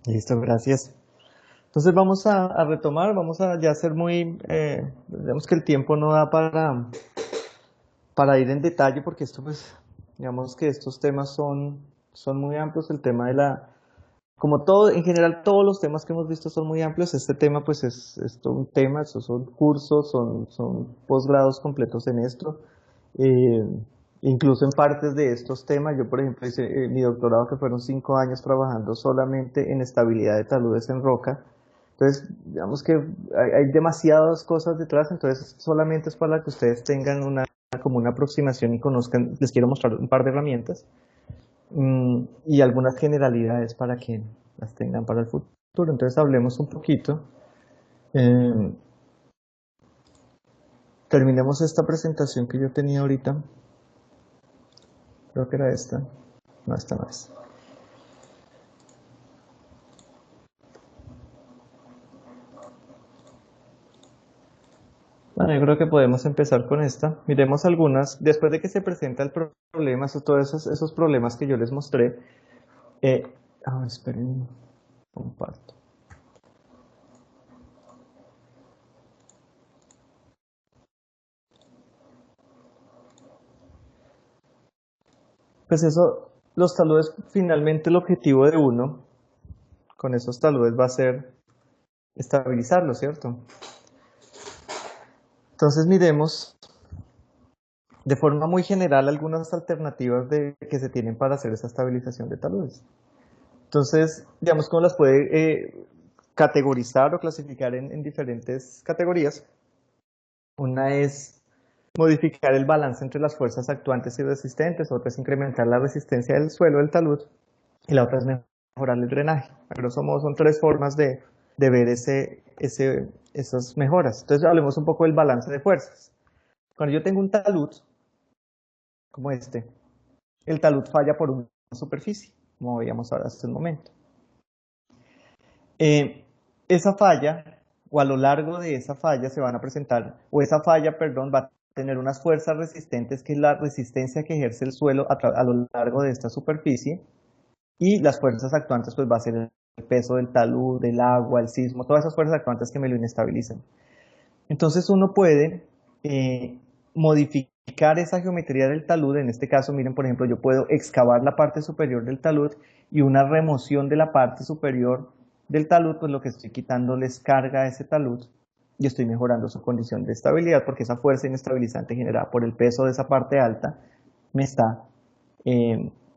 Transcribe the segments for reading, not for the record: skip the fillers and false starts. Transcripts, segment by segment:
Listo, gracias. Entonces vamos a retomar, vamos a ya ser muy, digamos que el tiempo no da para ir en detalle porque esto pues, digamos que estos temas son muy amplios, el tema de la, como todo, en general todos los temas que hemos visto son muy amplios, este tema pues es todo un tema, esos son cursos, son posgrados completos en esto. Eh, Incluso en partes de estos temas, yo por ejemplo hice mi doctorado que fueron 5 años trabajando solamente en estabilidad de taludes en roca. Entonces, digamos que hay demasiadas cosas detrás, entonces solamente es para que ustedes tengan una, como una aproximación y conozcan, les quiero mostrar un par de herramientas y algunas generalidades para que las tengan para el futuro. Entonces hablemos un poquito. eh, Terminemos esta presentación que yo tenía ahorita, creo que era esta, no, esta no es. Bueno, yo creo que podemos empezar con esta. Miremos algunas. Después de que se presenta el problema, todos esos problemas que yo les mostré. Eh, Esperen, comparto. Pues eso, los taludes, finalmente el objetivo de uno con esos taludes va a ser estabilizarlos, ¿cierto? Entonces miremos de forma muy general algunas alternativas que se tienen para hacer esa estabilización de taludes. Entonces, digamos cómo las puede categorizar o clasificar en diferentes categorías. Una es modificar el balance entre las fuerzas actuantes y resistentes, otra es incrementar la resistencia del suelo del talud y la otra es mejorar el drenaje. A grosso modo son tres formas de ver esas mejoras. Entonces hablemos un poco del balance de fuerzas. Cuando yo tengo un talud como este, el talud falla por una superficie, como veíamos ahora hace un momento. Eh, Esa falla, o a lo largo de esa falla se van a presentar, o esa falla, perdón, va a tener unas fuerzas resistentes, que es la resistencia que ejerce el suelo a lo largo de esta superficie, y las fuerzas actuantes, pues va a ser el peso del talud, del agua, el sismo, todas esas fuerzas actuantes que me lo inestabilizan. Entonces uno puede modificar esa geometría del talud. En este caso, miren, por ejemplo, yo puedo excavar la parte superior del talud y una remoción de la parte superior del talud, pues lo que estoy quitándoles carga a ese talud y estoy mejorando su condición de estabilidad porque esa fuerza inestabilizante generada por el peso de esa parte alta me está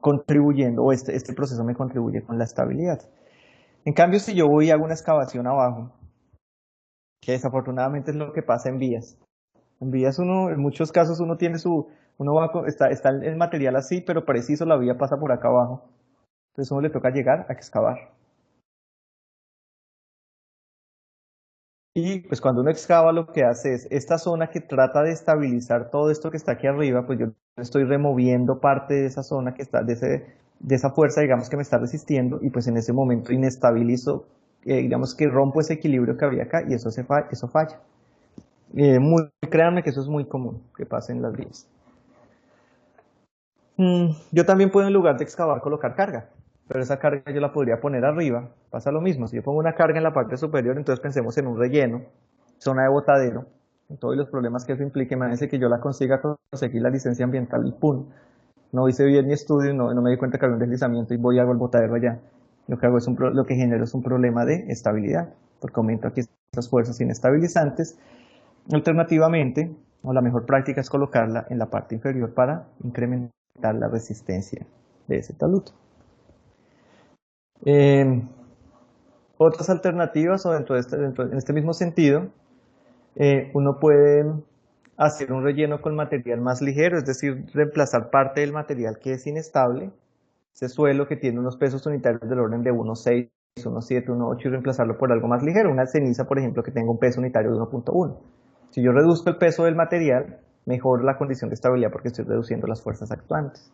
contribuyendo, o este proceso me contribuye con la estabilidad. En cambio, si yo voy y hago una excavación abajo, que desafortunadamente es lo que pasa en vías. En vías uno, en muchos casos uno tiene uno va, está el material así, pero preciso la vía pasa por acá abajo. Entonces a uno le toca llegar a excavar. Y pues cuando uno excava lo que hace es, esta zona que trata de estabilizar todo esto que está aquí arriba, pues yo estoy removiendo parte de esa zona que está, de esa fuerza, digamos, que me está resistiendo, y pues en ese momento inestabilizo, digamos que rompo ese equilibrio que había acá y eso falla. Créanme que eso es muy común que pase en las vías. Yo también puedo, en lugar de excavar, colocar carga, pero esa carga yo la podría poner arriba. Pasa lo mismo, si yo pongo una carga en la parte superior, entonces pensemos en un relleno, zona de botadero, con todos los problemas que eso implique. Imagínense que yo la consiga, conseguir la licencia ambiental y ¡pum! No hice bien mi estudio, no me di cuenta que había un deslizamiento y voy y hago el botadero allá. Lo que hago es lo que genero es un problema de estabilidad, porque aumento aquí esas fuerzas inestabilizantes. Alternativamente, o la mejor práctica es colocarla en la parte inferior para incrementar la resistencia de ese talud. Eh, Otras alternativas, o en este mismo sentido, uno puede hacer un relleno con material más ligero, es decir, reemplazar parte del material que es inestable, ese suelo que tiene unos pesos unitarios del orden de 1,6, 1,7, 1,8, y reemplazarlo por algo más ligero, una ceniza, por ejemplo, que tenga un peso unitario de 1,1. Si yo reduzco el peso del material, mejoro la condición de estabilidad porque estoy reduciendo las fuerzas actuantes.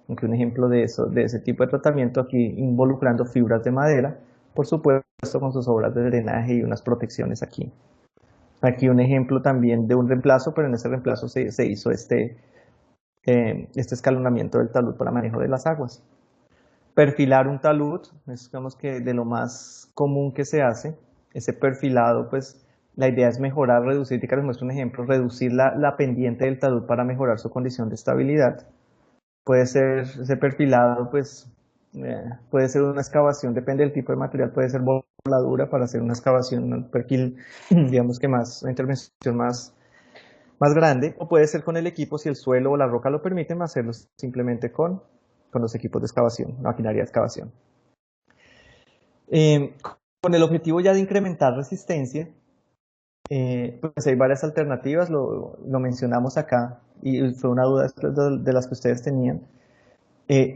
Aunque un ejemplo de eso, de ese tipo de tratamiento, aquí involucrando fibras de madera, por supuesto con sus obras de drenaje y unas protecciones aquí. Aquí un ejemplo también de un reemplazo, pero en ese reemplazo se hizo este escalonamiento del talud para manejo de las aguas. Perfilar un talud, es digamos que de lo más común que se hace. Ese perfilado, pues la idea es mejorar, reducir, que les muestro un ejemplo, reducir la pendiente del talud para mejorar su condición de estabilidad. Puede ser ese perfilado, pues puede ser una excavación, depende del tipo de material, puede ser voladura para hacer una excavación, un perfil, digamos que más, una intervención más grande, o puede ser con el equipo, si el suelo o la roca lo permiten, hacerlo simplemente con los equipos de excavación, maquinaria de excavación. Eh, con el objetivo ya de incrementar resistencia, pues hay varias alternativas, lo mencionamos acá, y fue una duda de las que ustedes tenían.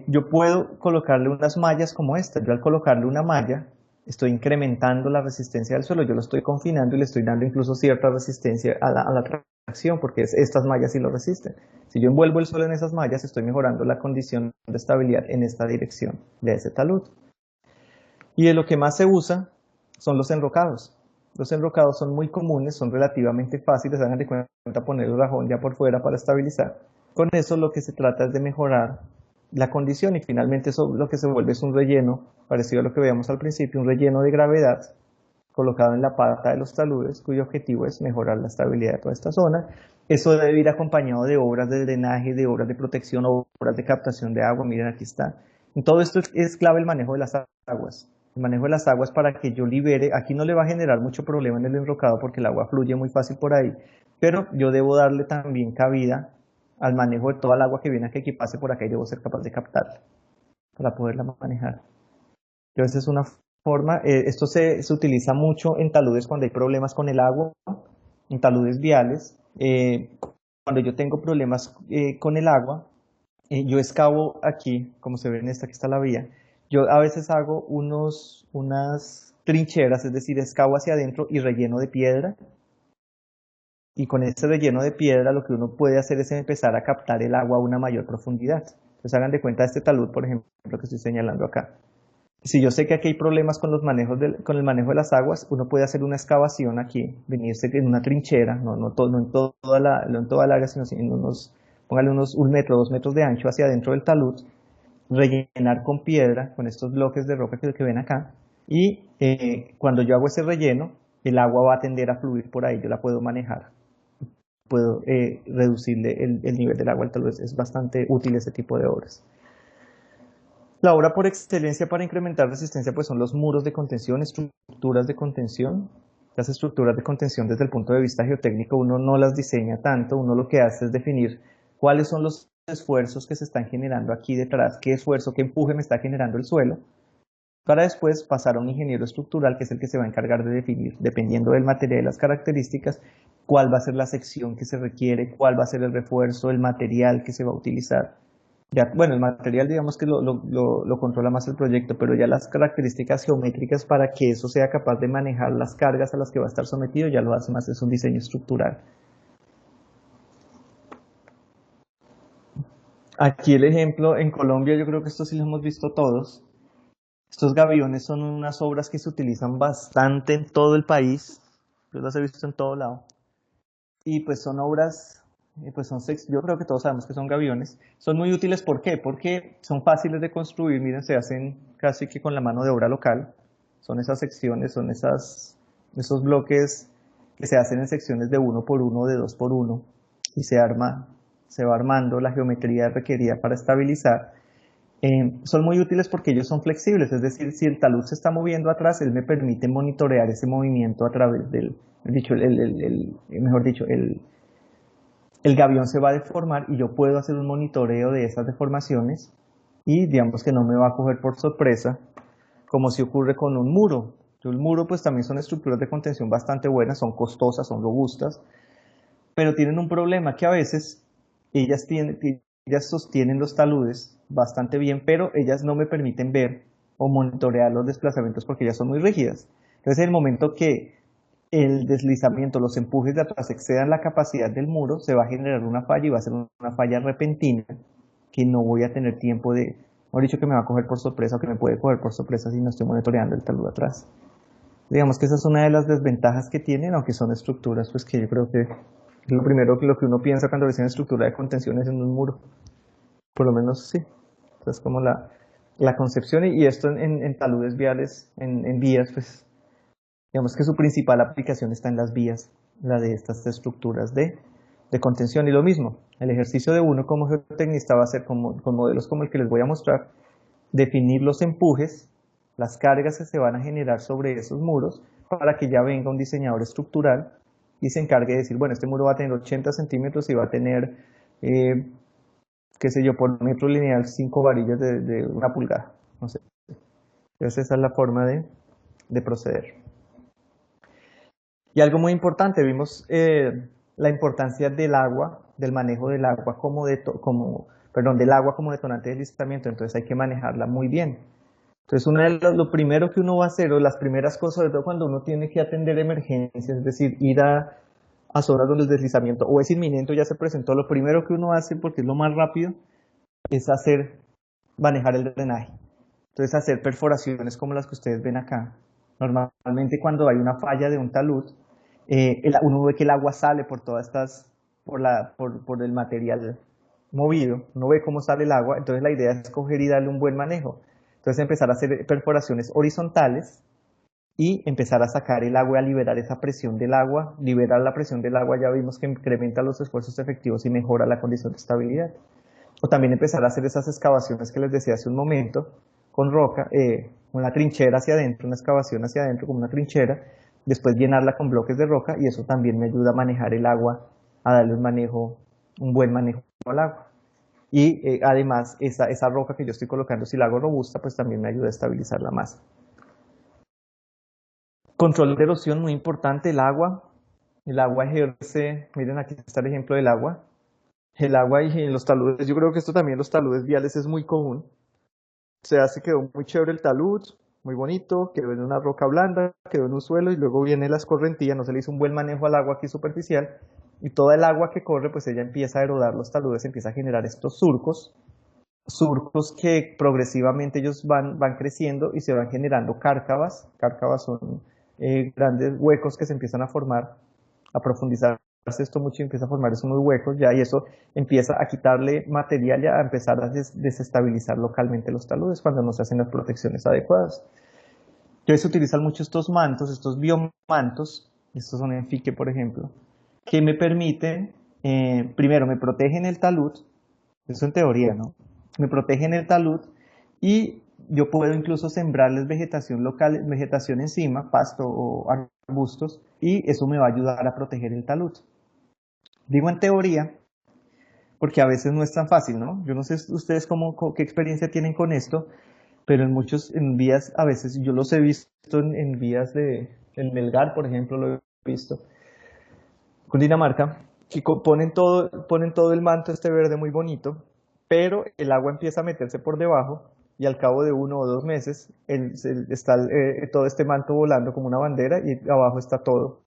Yo puedo colocarle unas mallas como esta. Yo al colocarle una malla, estoy incrementando la resistencia del suelo, yo lo estoy confinando y le estoy dando incluso cierta resistencia a la tracción, porque estas mallas sí lo resisten. Si yo envuelvo el suelo en esas mallas, estoy mejorando la condición de estabilidad en esta dirección de ese talud. Y de lo que más se usa son los enrocados. Los enrocados son muy comunes, son relativamente fáciles, hagan de cuenta poner el rajón ya por fuera para estabilizar. Con eso lo que se trata es de mejorar la condición y finalmente eso lo que se vuelve es un relleno, parecido a lo que veíamos al principio, un relleno de gravedad colocado en la pata de los taludes, cuyo objetivo es mejorar la estabilidad de toda esta zona. Eso debe ir acompañado de obras de drenaje, de obras de protección, obras de captación de agua. Miren, aquí está. En todo esto es clave el manejo de las aguas. El manejo de las aguas para que yo libere, aquí no le va a generar mucho problema en el enrocado porque el agua fluye muy fácil por ahí, pero yo debo darle también cabida al manejo de toda el agua que viene aquí, que pase por acá y debo ser capaz de captarla para poderla manejar. Entonces es una forma, esto se utiliza mucho en taludes cuando hay problemas con el agua, en taludes viales. Cuando yo tengo problemas con el agua, yo excavo aquí, como se ve en esta, que está la vía. Yo a veces hago unas trincheras, es decir, excavo hacia adentro y relleno de piedra. Y con este relleno de piedra lo que uno puede hacer es empezar a captar el agua a una mayor profundidad. Entonces hagan de cuenta este talud, por ejemplo, que estoy señalando acá. Si yo sé que aquí hay problemas con con el manejo de las aguas, uno puede hacer una excavación aquí, venirse en una trinchera, no en toda la área, sino en póngale unos 1 metro, 2 metros de ancho hacia adentro del talud, rellenar con piedra, con estos bloques de roca que ven acá, y cuando yo hago ese relleno, el agua va a tender a fluir por ahí, yo la puedo manejar, puedo reducirle el nivel del agua al talud, es bastante útil ese tipo de obras. La obra por excelencia para incrementar resistencia pues son los muros de contención, estructuras de contención. Las estructuras de contención desde el punto de vista geotécnico uno no las diseña tanto, uno lo que hace es definir cuáles son los esfuerzos que se están generando aquí detrás, qué esfuerzo, qué empuje me está generando el suelo, para después pasar a un ingeniero estructural que es el que se va a encargar de definir, dependiendo del material y las características, cuál va a ser la sección que se requiere, cuál va a ser el refuerzo, el material que se va a utilizar. Ya, bueno, el material digamos que lo controla más el proyecto, pero ya las características geométricas para que eso sea capaz de manejar las cargas a las que va a estar sometido ya lo hace más, es un diseño estructural. Aquí el ejemplo, en Colombia yo creo que esto sí lo hemos visto todos. Estos gaviones son unas obras que se utilizan bastante en todo el país, yo las he visto en todo lado. Y pues son obras, pues yo creo que todos sabemos que son gaviones. Son muy útiles, ¿por qué? Porque son fáciles de construir, miren, se hacen casi que con la mano de obra local. Son esas secciones, son esos bloques que se hacen en secciones de 1 por 1, de 2 por 1, y se va armando la geometría requerida para estabilizar. Son muy útiles porque ellos son flexibles, es decir, si el talud se está moviendo atrás, él me permite monitorear ese movimiento a través mejor dicho, el gavión se va a deformar y yo puedo hacer un monitoreo de esas deformaciones y digamos que no me va a coger por sorpresa, como si ocurre con un muro. El muro pues también son estructuras de contención bastante buenas, son costosas, son robustas, pero tienen un problema que a veces ellas sostienen los taludes bastante bien, pero ellas no me permiten ver o monitorear los desplazamientos porque ellas son muy rígidas. Entonces, en el momento que el deslizamiento, los empujes de atrás excedan la capacidad del muro, se va a generar una falla y va a ser una falla repentina que no voy a tener tiempo mejor dicho, que me va a coger por sorpresa o que me puede coger por sorpresa si no estoy monitoreando el talud atrás. Digamos que esa es una de las desventajas que tienen, aunque son estructuras, pues que yo creo que lo primero que lo que uno piensa cuando dice estructura de contención es en un muro. Por lo menos sí. Esa es como la concepción y esto en taludes viales, en vías, pues digamos que su principal aplicación está en las vías, la de estas estructuras de contención. Y lo mismo, el ejercicio de uno como geotecnista va a ser con modelos como el que les voy a mostrar, definir los empujes, las cargas que se van a generar sobre esos muros, para que ya venga un diseñador estructural y se encargue de decir, bueno, este muro va a tener 80 centímetros y va a tener, qué sé yo, por metro lineal 5 varillas de 1 pulgada. No sé. Entonces esa es la forma de proceder. Y algo muy importante, vimos la importancia del agua, del manejo del agua del agua como detonante de deslizamiento, entonces hay que manejarla muy bien. Entonces lo primero que uno va a hacer, o las primeras cosas, sobre todo cuando uno tiene que atender emergencias, es decir, ir a zonas donde el deslizamiento o es inminente o ya se presentó, lo primero que uno hace, porque es lo más rápido, es manejar el drenaje. Entonces hacer perforaciones como las que ustedes ven acá. Normalmente cuando hay una falla de un talud, uno ve que el agua sale por todas estas, por el material movido, uno ve cómo sale el agua, entonces la idea es coger y darle un buen manejo. Entonces empezar a hacer perforaciones horizontales y empezar a sacar el agua, a liberar esa presión del agua. Liberar la presión del agua ya vimos que incrementa los esfuerzos efectivos y mejora la condición de estabilidad. O también empezar a hacer esas excavaciones que les decía hace un momento, con roca, una trinchera hacia adentro, una excavación hacia adentro como una trinchera, después llenarla con bloques de roca y eso también me ayuda a manejar el agua, a darle un buen manejo al agua. Y además esa roca que yo estoy colocando, si la hago robusta, pues también me ayuda a estabilizar la masa. Control de erosión, muy importante, el agua. El agua ejerce, miren aquí está el ejemplo del agua. El agua y en los taludes, yo creo que esto también los taludes viales es muy común. Quedó muy chévere el talud, muy bonito, quedó en una roca blanda, quedó en un suelo y luego viene la escorrentía, no se le hizo un buen manejo al agua aquí superficial y toda el agua que corre pues ella empieza a erodar los taludes, empieza a generar estos surcos que progresivamente ellos van creciendo y se van generando cárcavas. Cárcavas son grandes huecos que se empiezan a formar, a profundizar esto mucho y empieza a formar unos huecos ya y eso empieza a quitarle material y a empezar a desestabilizar localmente los taludes cuando no se hacen las protecciones adecuadas. Entonces se utilizan mucho estos mantos, estos biomantos, estos son en fique por ejemplo, que me permiten, primero me protegen el talud, eso en teoría, ¿no? Me protegen el talud y yo puedo incluso sembrarles vegetación local, vegetación encima, pasto o arbustos, y eso me va a ayudar a proteger el talud. Digo en teoría, porque a veces no es tan fácil, ¿no? Yo no sé ustedes qué experiencia tienen con esto, pero en vías, a veces yo los he visto en vías en Melgar, por ejemplo, lo he visto, Cundinamarca, que ponen todo el manto este verde muy bonito, pero el agua empieza a meterse por debajo y al cabo de 1 o 2 meses está todo este manto volando como una bandera y abajo está todo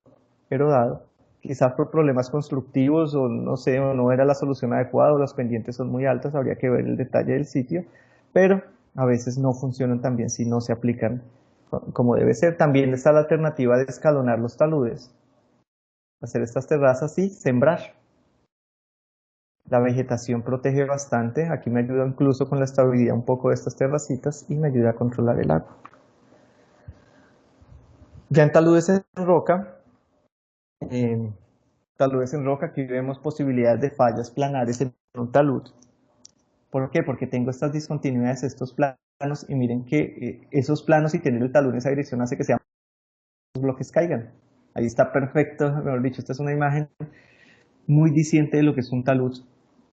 erodado. Quizás por problemas constructivos o no sé, o no era la solución adecuada o las pendientes son muy altas, habría que ver el detalle del sitio, pero a veces no funcionan tan bien si no se aplican como debe ser. También está la alternativa de escalonar los taludes, hacer estas terrazas y sembrar. La vegetación protege bastante, aquí me ayuda incluso con la estabilidad un poco de estas terracitas y me ayuda a controlar el agua. Ya en taludes en roca, aquí vemos posibilidades de fallas planares en un talud. ¿Por qué? Porque tengo estas discontinuidades, estos planos, y miren que esos planos y tener el talud en esa dirección hace que los bloques caigan. Ahí está perfecto, mejor dicho, esta es una imagen muy diciente de lo que es un talud,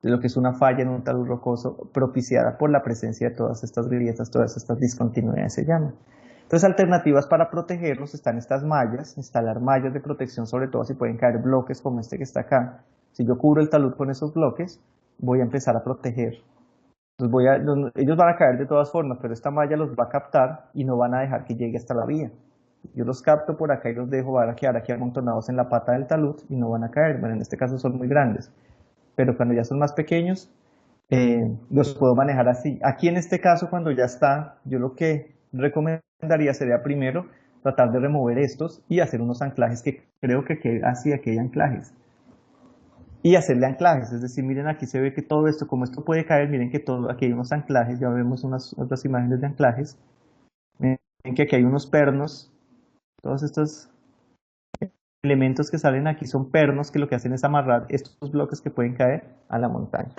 de lo que es una falla en un talud rocoso, propiciada por la presencia de todas estas grietas, todas estas discontinuidades se llaman. Entonces, alternativas para protegerlos están estas mallas, instalar mallas de protección, sobre todo si pueden caer bloques como este que está acá. Si yo cubro el talud con esos bloques, voy a empezar a proteger. Ellos van a caer de todas formas, pero esta malla los va a captar y no van a dejar que llegue hasta la vía. Yo los capto por acá y los dejo, van a quedar aquí amontonados en la pata del talud y no van a caer. Bueno, en este caso son muy grandes, pero cuando ya son más pequeños, los puedo manejar así. Aquí en este caso, cuando ya está, yo lo que recomendaría sería primero tratar de remover estos y hacer unos anclajes que creo que así aquí hay anclajes. y hacerle anclajes. Es decir, miren aquí se ve que todo esto, como esto puede caer, miren que todo, aquí hay unos anclajes, ya vemos unas otras imágenes de anclajes. Miren que aquí hay unos pernos, todos estos elementos que salen aquí son pernos que lo que hacen es amarrar estos bloques que pueden caer a la montaña.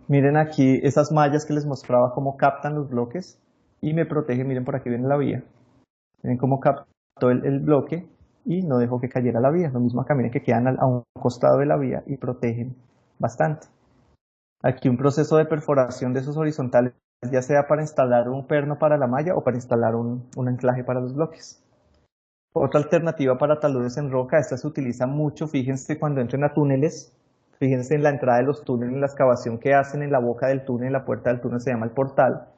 Miren aquí esas mallas que les mostraba cómo captan los bloques y me protegen. Miren, por aquí viene la vía. Miren cómo captó el bloque y no dejó que cayera la vía. Lo mismo acá, miren que quedan a un costado de la vía y protegen bastante. Aquí un proceso de perforación de esos horizontales, ya sea para instalar un perno para la malla o para instalar un anclaje para los bloques. Otra alternativa para taludes en roca, esta se utiliza mucho, fíjense cuando entren a túneles, fíjense en la entrada de los túneles, en la excavación que hacen en la boca del túnel, la puerta del túnel se llama el portal.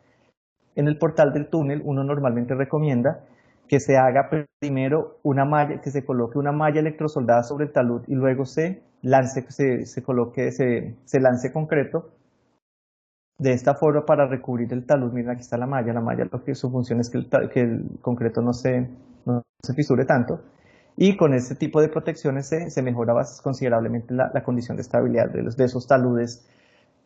En el portal del túnel uno normalmente recomienda que se haga primero una malla, que se coloque una malla electrosoldada sobre el talud y luego se lance, se lance concreto de esta forma para recubrir el talud. Miren, aquí está la malla lo que su función es que el concreto no se fisure tanto. Y con este tipo de protecciones se mejora considerablemente la condición de estabilidad de esos taludes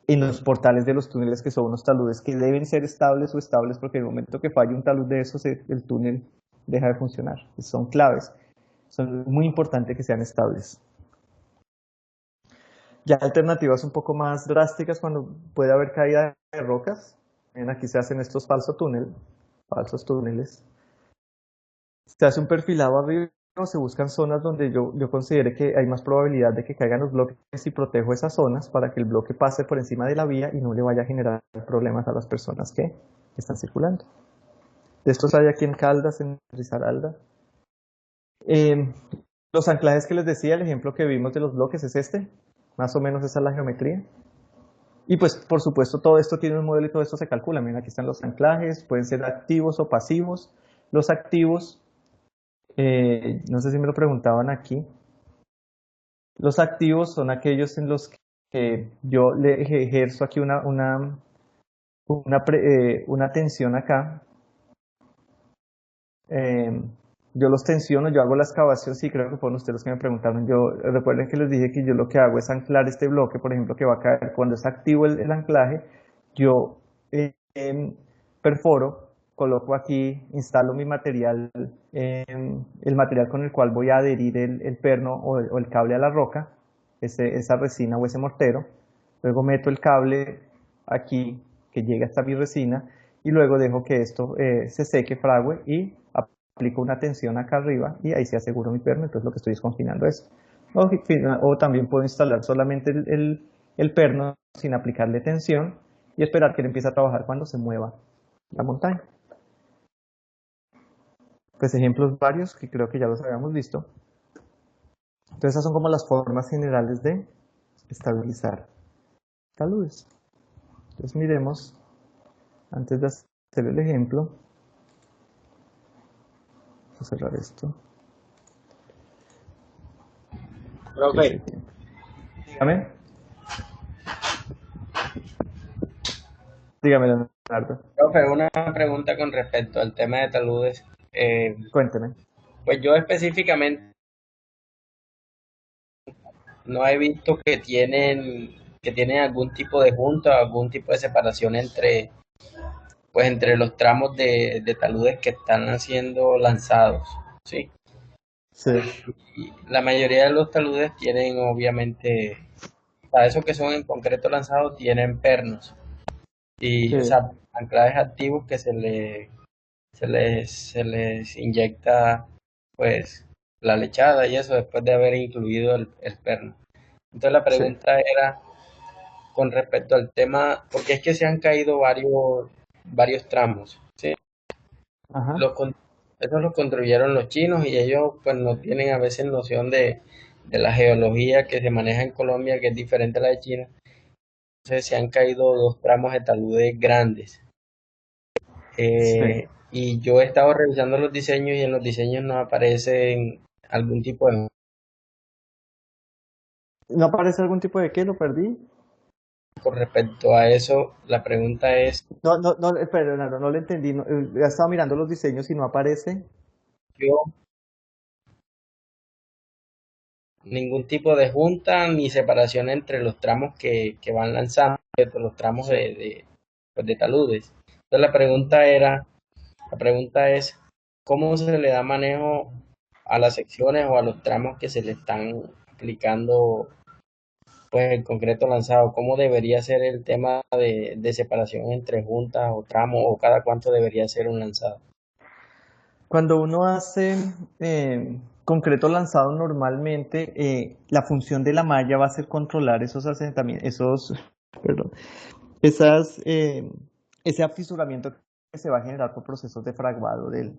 en los portales de los túneles, que son unos taludes que deben ser estables o estables, porque en el momento que falle un talud de esos, el túnel deja de funcionar. Son claves. Son muy importante que sean estables. Ya alternativas un poco más drásticas cuando puede haber caída de rocas. Miren, aquí se hacen estos falsos túneles. Se hace un perfilado arriba o se buscan zonas donde yo considere que hay más probabilidad de que caigan los bloques y protejo esas zonas para que el bloque pase por encima de la vía y no le vaya a generar problemas a las personas que están circulando. De estos hay aquí en Caldas, en Risaralda. Los anclajes que les decía, el ejemplo que vimos de los bloques es este. Más o menos esa es la geometría. Y pues, por supuesto, todo esto tiene un modelo y todo esto se calcula. Miren, aquí están los anclajes, pueden ser activos o pasivos. Los activos, no sé si me lo preguntaban aquí, los activos son aquellos en los que yo le ejerzo aquí una tensión acá. Yo los tensiono, yo hago la excavación, sí, creo que fueron ustedes los que me preguntaron. Recuerden que les dije que yo lo que hago es anclar este bloque, por ejemplo, que va a caer cuando es activo el anclaje, yo perforo, coloco aquí, instalo mi material, el material con el cual voy a adherir el perno o el cable a la roca, esa resina o ese mortero, luego meto el cable aquí que llega hasta mi resina y luego dejo que esto se seque, frague y aplico una tensión acá arriba y ahí se aseguro mi perno, entonces lo que estoy es confinando esto. O también puedo instalar solamente el perno sin aplicarle tensión y esperar que él empiece a trabajar cuando se mueva la montaña. Pues ejemplos varios que creo que ya los habíamos visto. Entonces esas son como las formas generales de estabilizar taludes. Entonces miremos, antes de hacer el ejemplo, voy a cerrar esto. Profe, Dígame. Dígame, Leonardo. profe, una pregunta con respecto al tema de taludes. Cuénteme. Pues yo específicamente no he visto que tienen algún tipo de junta, algún tipo de separación entre los tramos de taludes que están siendo lanzados, ¿sí? Sí, Y la mayoría de los taludes tienen, obviamente, para esos que son en concreto lanzados, tienen pernos y, o sí, sea, anclajes activos que se les inyecta, pues, la lechada y eso después de haber incluido el perno. Entonces la sí. pregunta era con respecto al tema, porque es que se han caído varios tramos, ¿sí? Ajá. Esos los construyeron los chinos y ellos pues no tienen a veces noción de la geología que se maneja en Colombia, que es diferente a la de China. Entonces se han caído dos tramos de taludes grandes. Sí. Y yo he estado revisando los diseños y en los diseños no aparecen algún tipo de... ¿No aparece algún tipo de qué? ¿Lo perdí? Con respecto a eso, la pregunta es, No, no, no, espera, no lo entendí. Ya estaba mirando los diseños y no aparece. yo ningún tipo de junta ni separación entre los tramos que van lanzando, los tramos pues, de taludes. Entonces la pregunta es, ¿cómo se le da manejo a las secciones o a los tramos que se le están aplicando pues el concreto lanzado? ¿Cómo debería ser el tema de separación entre juntas o tramos o cada cuánto debería ser un lanzado? Cuando uno hace concreto lanzado normalmente, la función de la malla va a ser controlar esos asentamientos, perdón, esas, ese afisuramiento que se va a generar por procesos de fraguado del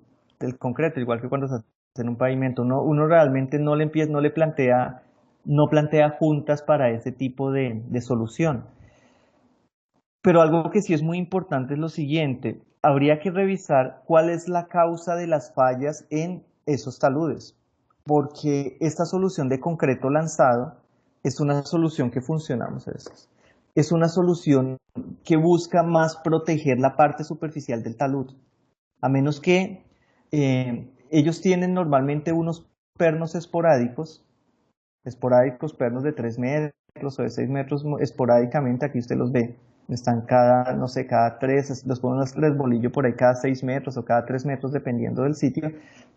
concreto, igual que cuando se hace en un pavimento. Uno realmente no le plantea, no plantea juntas para ese tipo de solución. Pero algo que sí es muy importante es lo siguiente, habría que revisar cuál es la causa de las fallas en esos taludes, porque esta solución de concreto lanzado es una solución que funciona, vamos a decir, es una solución que busca más proteger la parte superficial del talud, a menos que ellos tienen normalmente unos pernos esporádicos, pernos de 3 metros o de 6 metros esporádicamente, aquí usted los ve, están cada, no sé, cada 3, los ponen tres bolillos por ahí cada 6 metros o cada 3 metros dependiendo del sitio,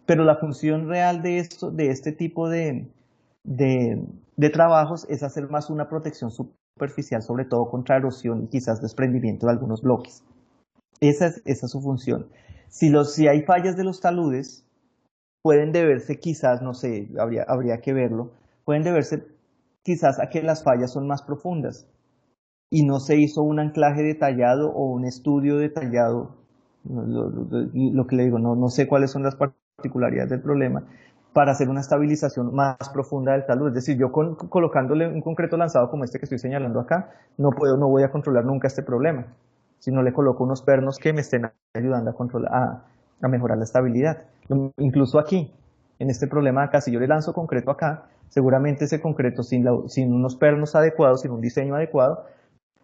pero la función real de esto, de este tipo de, de trabajos es hacer más una protección superficial, sobre todo contra erosión y quizás desprendimiento de algunos bloques. Esa es su función. Si hay fallas de los taludes, pueden deberse quizás, no sé, habría que verlo, pueden deberse quizás a que las fallas son más profundas y no se hizo un anclaje detallado o un estudio detallado, lo que le digo, no sé cuáles son las particularidades del problema, para hacer una estabilización más profunda del talud. Es decir, yo colocándole un concreto lanzado como este que estoy señalando acá, no voy a controlar nunca este problema, si no le coloco unos pernos que me estén ayudando a controlar, a mejorar la estabilidad. Incluso aquí, en este problema acá, si yo le lanzo concreto acá, seguramente ese concreto sin unos pernos adecuados, sin un diseño adecuado,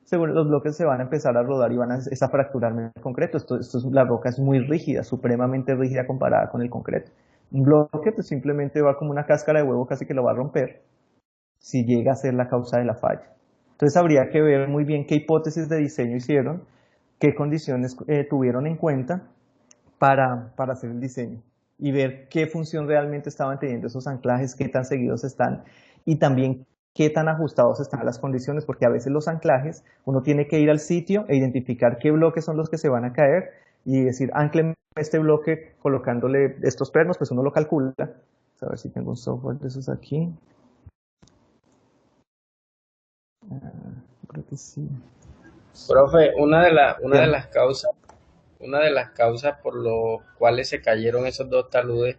seguro los bloques se van a empezar a rodar y van a fracturarme el concreto. La roca es muy rígida, supremamente rígida comparada con el concreto. Un bloque pues simplemente va como una cáscara de huevo, casi que lo va a romper si llega a ser la causa de la falla. Entonces habría que ver muy bien qué hipótesis de diseño hicieron, qué condiciones tuvieron en cuenta para hacer el diseño y ver qué función realmente estaban teniendo esos anclajes, qué tan seguidos están y también qué tan ajustados están las condiciones, porque a veces los anclajes uno tiene que ir al sitio e identificar qué bloques son los que se van a caer y decir, anclen este bloque colocándole estos pernos, pues uno lo calcula. A ver si tengo un software de esos aquí. Creo que sí. Profe, una de las causas por las cuales se cayeron esos dos taludes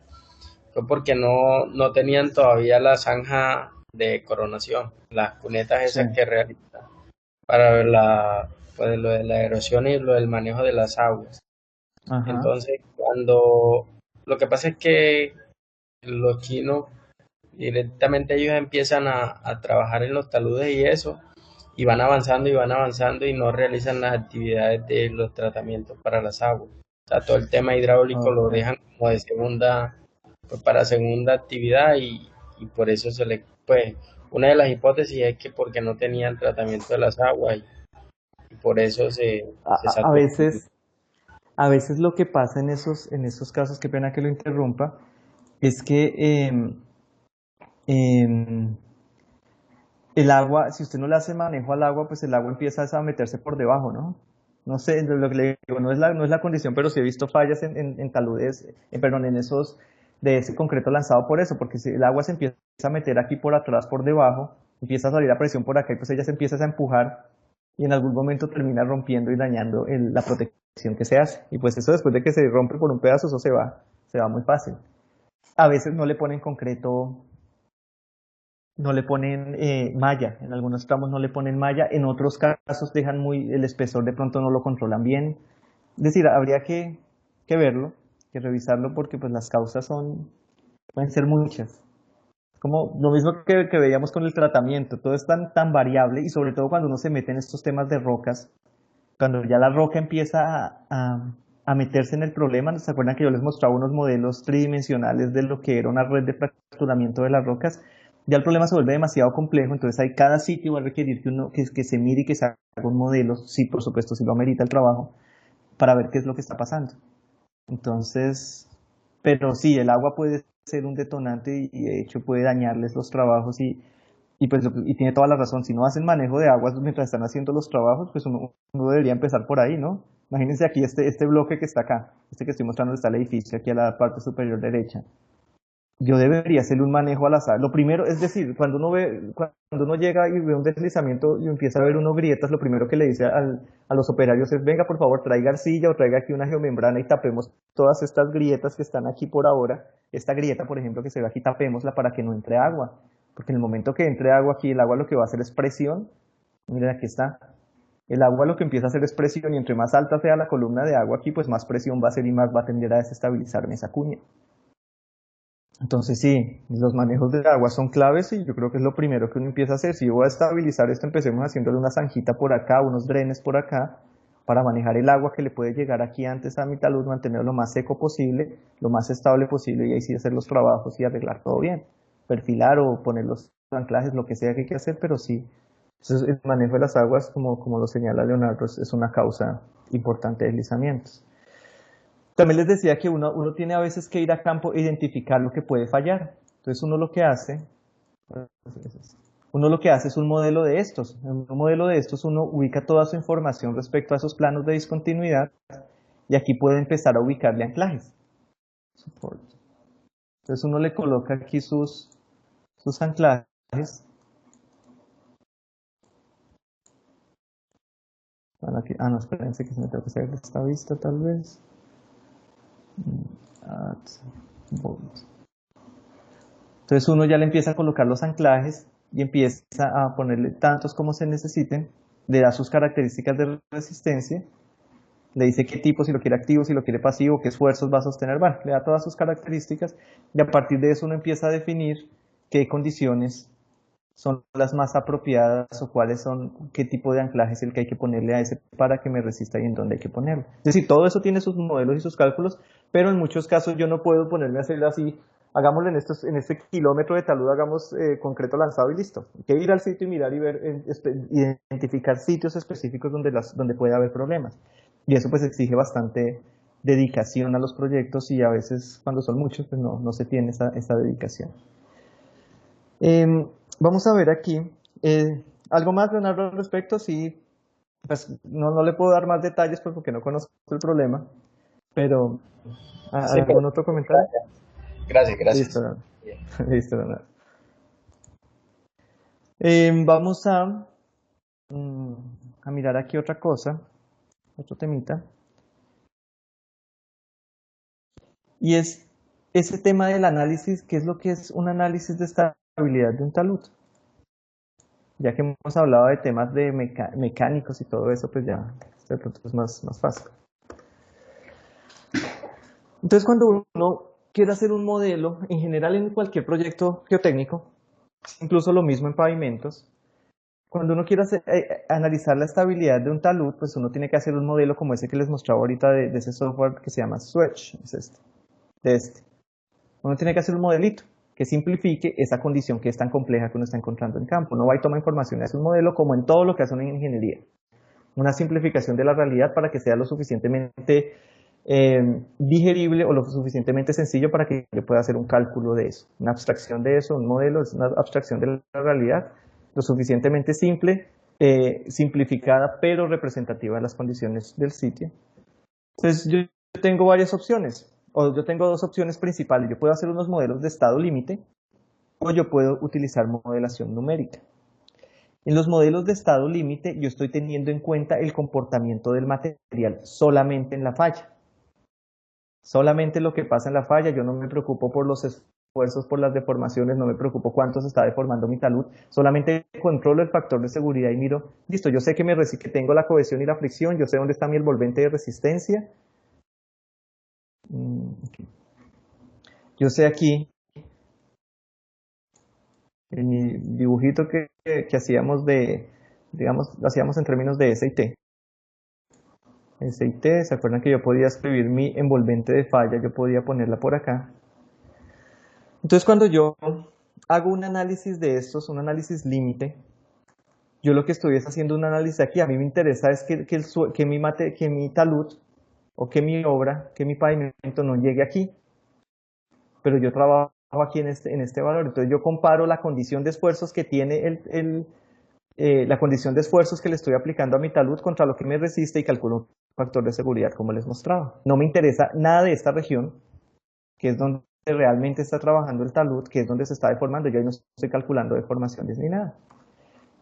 fue porque no tenían todavía la zanja de coronación, las cunetas Sí. esas que realizan para pues, lo de la erosión y lo del manejo de las aguas. Ajá. Entonces, lo que pasa es que los chinos directamente ellos empiezan a trabajar en los taludes y eso, y van avanzando y no realizan las actividades de los tratamientos para las aguas. O sea, todo el tema hidráulico lo Okay. dejan como de segunda, pues para segunda actividad y por eso pues, una de las hipótesis es que porque no tenían tratamiento de las aguas y por eso se A saturó. veces, a veces lo que pasa en esos casos, qué pena que lo interrumpa, es que em, el agua, si usted no le hace manejo al agua, pues el agua empieza a meterse por debajo, ¿no? No sé, lo que le digo, no es la condición, pero sí he visto fallas en taludes, perdón, en esos, de ese concreto lanzado por eso, porque si el agua se empieza a meter aquí por atrás, por debajo, empieza a salir a presión por acá y pues ella se empieza a empujar y en algún momento termina rompiendo y dañando la protección que se hace. Y pues eso después de que se rompe por un pedazo, eso se va muy fácil. A veces no le ponen concreto, no le ponen malla, en algunos tramos no le ponen malla, en otros casos dejan muy el espesor, de pronto no lo controlan bien. Es decir, habría que verlo, que revisarlo porque pues las causas pueden ser muchas. Como lo mismo que veíamos con el tratamiento, todo es tan variable y sobre todo cuando uno se mete en estos temas de rocas, cuando ya la roca empieza a meterse en el problema, ¿se acuerdan que yo les mostraba unos modelos tridimensionales de lo que era una red de fracturamiento de las rocas? ya el problema se vuelve demasiado complejo, entonces hay cada sitio va a requerir que se mire y que se haga un modelo, sí, por supuesto, si lo amerita el trabajo, para ver qué es lo que está pasando. Entonces, pero sí, el agua puede ser un detonante y de hecho puede dañarles los trabajos y tiene toda la razón. Si no hacen manejo de aguas mientras están haciendo los trabajos, pues uno debería empezar por ahí, ¿no? Imagínense aquí este bloque que está acá, este que estoy mostrando está el edificio aquí a la parte superior derecha. Yo debería hacerle un manejo al azar. Lo primero, es decir, cuando uno llega y ve un deslizamiento y empieza a ver uno grietas, lo primero que le dice a los operarios es, venga, por favor, traiga arcilla o traiga aquí una geomembrana y tapemos todas estas grietas que están aquí por ahora. Esta grieta, por ejemplo, que se ve aquí, tapémosla para que no entre agua. Porque en el momento que entre agua aquí, el agua lo que va a hacer es presión. Miren, aquí está. El agua lo que empieza a hacer es presión y entre más alta sea la columna de agua aquí, pues más presión va a hacer y más va a tender a desestabilizar en esa cuña. Entonces sí, los manejos de agua son claves y yo creo que es lo primero que uno empieza a hacer. Si yo voy a estabilizar esto, empecemos haciéndole una zanjita por acá, unos drenes por acá, para manejar el agua que le puede llegar aquí antes a mi talud, mantenerlo lo más seco posible, lo más estable posible y ahí sí hacer los trabajos y arreglar todo bien. Perfilar o poner los anclajes, lo que sea que hay que hacer, pero sí. Entonces el manejo de las aguas, como lo señala Leonardo, es una causa importante de deslizamientos. También les decía que uno tiene a veces que ir a campo e identificar lo que puede fallar. Entonces uno lo que hace es un modelo de estos. En un modelo de estos uno ubica toda su información respecto a esos planos de discontinuidad y aquí puede empezar a ubicarle anclajes. Entonces uno le coloca aquí sus anclajes. Bueno, aquí, no, espérense que se me tengo que hacer esta vista tal vez. Entonces uno ya le empieza a colocar los anclajes y empieza a ponerle tantos como se necesiten, le da sus características de resistencia, le dice qué tipo, si lo quiere activo, si lo quiere pasivo, qué esfuerzos va a sostener, bueno, le da todas sus características y a partir de eso uno empieza a definir qué condiciones son las más apropiadas o cuáles son, qué tipo de anclaje es el que hay que ponerle a ese para que me resista y en dónde hay que ponerlo. Es decir, todo eso tiene sus modelos y sus cálculos, pero en muchos casos yo no puedo ponerme a hacerlo así, hagámoslo en este kilómetro de talud, hagamos concreto lanzado y listo. Hay que ir al sitio y mirar y ver, identificar sitios específicos donde puede haber problemas. Y eso pues exige bastante dedicación a los proyectos y a veces cuando son muchos pues no se tiene esa dedicación. Vamos a ver aquí. ¿Algo más, Leonardo, al respecto? Sí, pues no le puedo dar más detalles pues, porque no conozco el problema, pero Sí, ¿algún otro comentario? gracias, Listo, gracias. Leonardo. Listo, Leonardo. Vamos a mirar aquí otra cosa, otro temita, y es ese tema del análisis, ¿qué es lo que es un análisis de estabilidad de un talud? Ya que hemos hablado de temas de mecánicos y todo eso, pues ya de pronto es más fácil. Entonces, cuando uno quiere hacer un modelo, en general en cualquier proyecto geotécnico, incluso lo mismo en pavimentos, cuando uno quiere analizar la estabilidad de un talud, pues uno tiene que hacer un modelo como ese que les mostraba ahorita de ese software que se llama Switch, es este. Uno tiene que hacer un modelito que simplifique esa condición que es tan compleja que uno está encontrando en campo. Uno va y toma información y hace un modelo como en todo lo que hace una ingeniería. Una simplificación de la realidad para que sea lo suficientemente digerible o lo suficientemente sencillo para que yo pueda hacer un cálculo de eso. Una abstracción de eso, un modelo es una abstracción de la realidad, lo suficientemente simple, simplificada, pero representativa de las condiciones del sitio. Entonces yo tengo varias opciones, o yo tengo dos opciones principales. Yo puedo hacer unos modelos de estado límite, o yo puedo utilizar modelación numérica. En los modelos de estado límite yo estoy teniendo en cuenta el comportamiento del material solamente en la falla. Solamente lo que pasa en la falla, yo no me preocupo por los esfuerzos, por las deformaciones, no me preocupo cuánto se está deformando mi talud, solamente controlo el factor de seguridad y miro, listo, yo sé que tengo la cohesión y la fricción, yo sé dónde está mi envolvente de resistencia, yo sé aquí, en mi dibujito que hacíamos digamos, lo hacíamos en términos de S y T. S y T, ¿se acuerdan que yo podía escribir mi envolvente de falla? Yo podía ponerla por acá. Entonces cuando yo hago un análisis de estos, un análisis límite, yo lo que estoy es haciendo un análisis aquí. A mí me interesa es que mi talud o que mi obra, que mi pavimento no llegue aquí, pero yo trabajo aquí en este valor. Entonces yo comparo la condición de esfuerzos que tiene la condición de esfuerzos que le estoy aplicando a mi talud contra lo que me resiste y calculo un factor de seguridad como les mostraba. No me interesa nada de esta región, que es donde realmente está trabajando el talud, que es donde se está deformando. Yo ahí no estoy calculando deformaciones ni nada.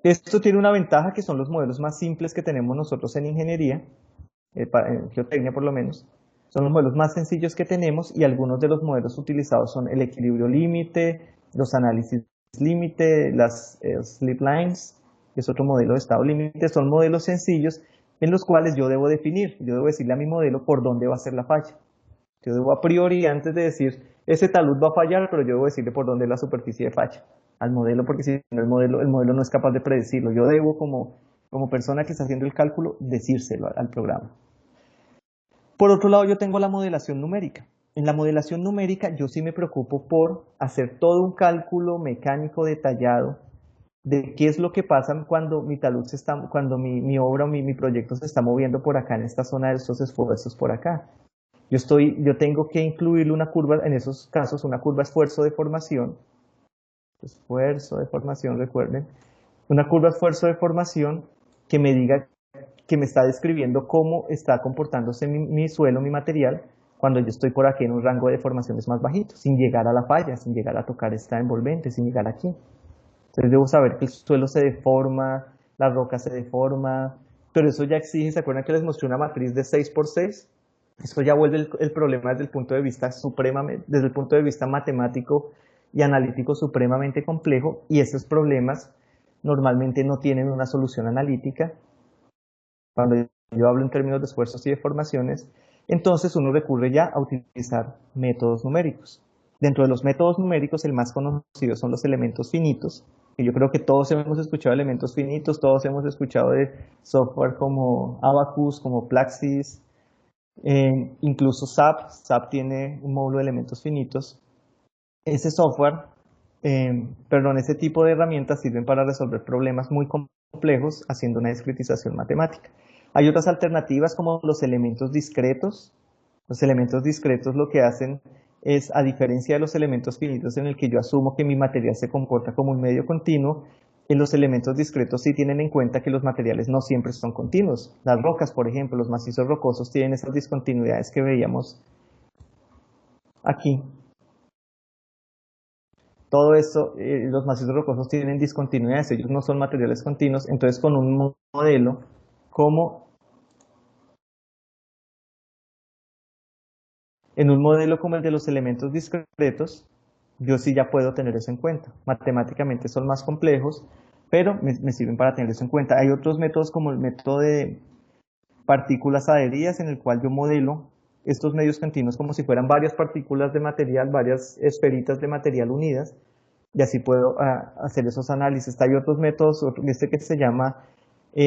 Esto tiene una ventaja que son los modelos más simples que tenemos nosotros en ingeniería, en geotecnia por lo menos. Son los modelos más sencillos que tenemos y algunos de los modelos utilizados son el equilibrio límite, los análisis límite, las slip lines, que es otro modelo de estado límite. Son modelos sencillos en los cuales yo debo definir, yo debo decirle a mi modelo por dónde va a ser la falla. Yo debo a priori, antes de decir, ese talud va a fallar, pero yo debo decirle por dónde es la superficie de falla al modelo, porque si no el modelo no es capaz de predecirlo. Yo debo, como persona que está haciendo el cálculo, decírselo al programa. Por otro lado, yo tengo la modelación numérica. En la modelación numérica yo sí me preocupo por hacer todo un cálculo mecánico detallado de qué es lo que pasa cuando mi talud cuando mi obra o mi proyecto se está moviendo por acá en esta zona de estos esfuerzos por acá. Yo tengo que incluirle una curva, en esos casos, una curva esfuerzo de formación, recuerden, una curva esfuerzo de formación que me diga, que me está describiendo cómo está comportándose mi suelo, mi material, cuando yo estoy por aquí en un rango de deformaciones más bajito, sin llegar a la falla, sin llegar a tocar esta envolvente, sin llegar aquí. Entonces debo saber que el suelo se deforma, la roca se deforma, pero eso ya exige, ¿se acuerdan que les mostré una matriz de 6 por 6? Eso ya vuelve el problema desde el punto de vista desde el punto de vista matemático y analítico supremamente complejo, y esos problemas normalmente no tienen una solución analítica. Cuando yo hablo en términos de esfuerzos y deformaciones, entonces uno recurre ya a utilizar métodos numéricos. Dentro de los métodos numéricos, el más conocido son los elementos finitos, que yo creo que todos hemos escuchado de elementos finitos, todos hemos escuchado de software como Abacus, como Plaxis, incluso SAP. SAP tiene un módulo de elementos finitos. Ese software, ese tipo de herramientas sirven para resolver problemas muy complejos haciendo una discretización matemática. Hay otras alternativas como los elementos discretos. Los elementos discretos lo que hacen es, a diferencia de los elementos finitos en el que yo asumo que mi material se comporta como un medio continuo, en los elementos discretos sí tienen en cuenta que los materiales no siempre son continuos. Las rocas, por ejemplo, los macizos rocosos tienen esas discontinuidades que veíamos aquí. Todo esto, los macizos rocosos tienen discontinuidades, ellos no son materiales continuos. Entonces con un modelo como en un modelo como el de los elementos discretos, yo sí ya puedo tener eso en cuenta. Matemáticamente son más complejos, pero me sirven para tener eso en cuenta. Hay otros métodos como el método de partículas adheridas, en el cual yo modelo estos medios continuos como si fueran varias partículas de material, varias esferitas de material unidas, y así puedo hacer esos análisis. Hay otros métodos, este que se llama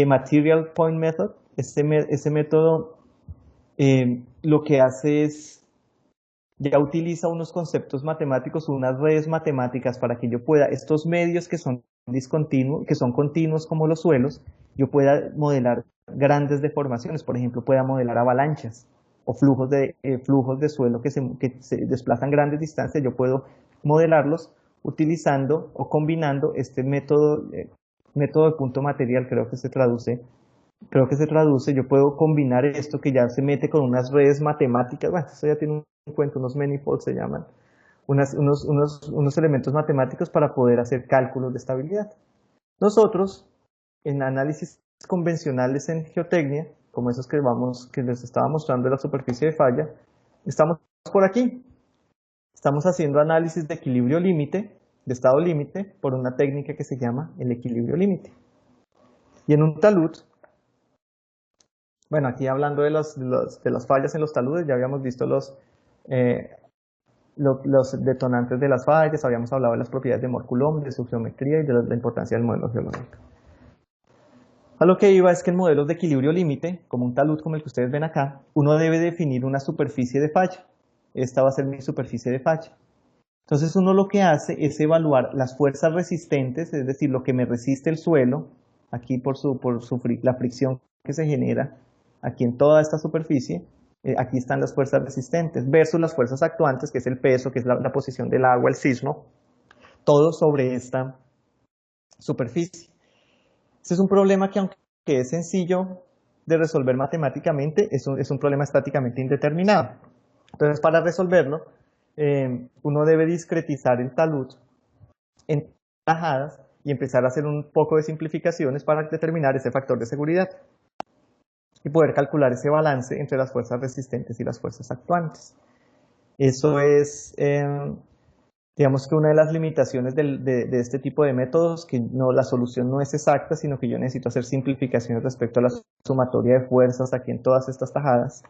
Material Point Method. Este método lo que hace es, ya utiliza unos conceptos matemáticos, unas redes matemáticas para que yo pueda, estos medios que son discontinuos, que son continuos como los suelos, yo pueda modelar grandes deformaciones. Por ejemplo, pueda modelar avalanchas o flujos de suelo que se desplazan grandes distancias. Yo puedo modelarlos utilizando o combinando este método de punto material, creo que se traduce, yo puedo combinar esto que ya se mete con unas redes matemáticas. Bueno, eso ya tiene un cuento, unos manifolds se llaman, unos elementos matemáticos para poder hacer cálculos de estabilidad. Nosotros, en análisis convencionales en geotecnia, como esos que les estaba mostrando de la superficie de falla, estamos por aquí. Estamos haciendo análisis de equilibrio límite, de estado límite, por una técnica que se llama el equilibrio límite. Y en un talud, bueno, aquí hablando de las fallas en los taludes, ya habíamos visto los detonantes de las fallas, habíamos hablado de las propiedades de Mohr-Coulomb, de su geometría y de la importancia del modelo geológico. A lo que iba es que en modelos de equilibrio límite, como un talud como el que ustedes ven acá, uno debe definir una superficie de falla. Esta va a ser mi superficie de falla. Entonces uno lo que hace es evaluar las fuerzas resistentes, es decir, lo que me resiste el suelo, aquí la fricción que se genera aquí en toda esta superficie, aquí están las fuerzas resistentes, versus las fuerzas actuantes, que es el peso, que es la posición del agua, el sismo, todo sobre esta superficie. Este es un problema que, aunque es sencillo de resolver matemáticamente, es un problema estáticamente indeterminado. Entonces, para resolverlo, uno debe discretizar el talud en tajadas y empezar a hacer un poco de simplificaciones para determinar ese factor de seguridad y poder calcular ese balance entre las fuerzas resistentes y las fuerzas actuantes. Eso es, digamos que una de las limitaciones de este tipo de métodos, que la solución no es exacta, sino que yo necesito hacer simplificaciones respecto a la sumatoria de fuerzas aquí en todas estas tajadas.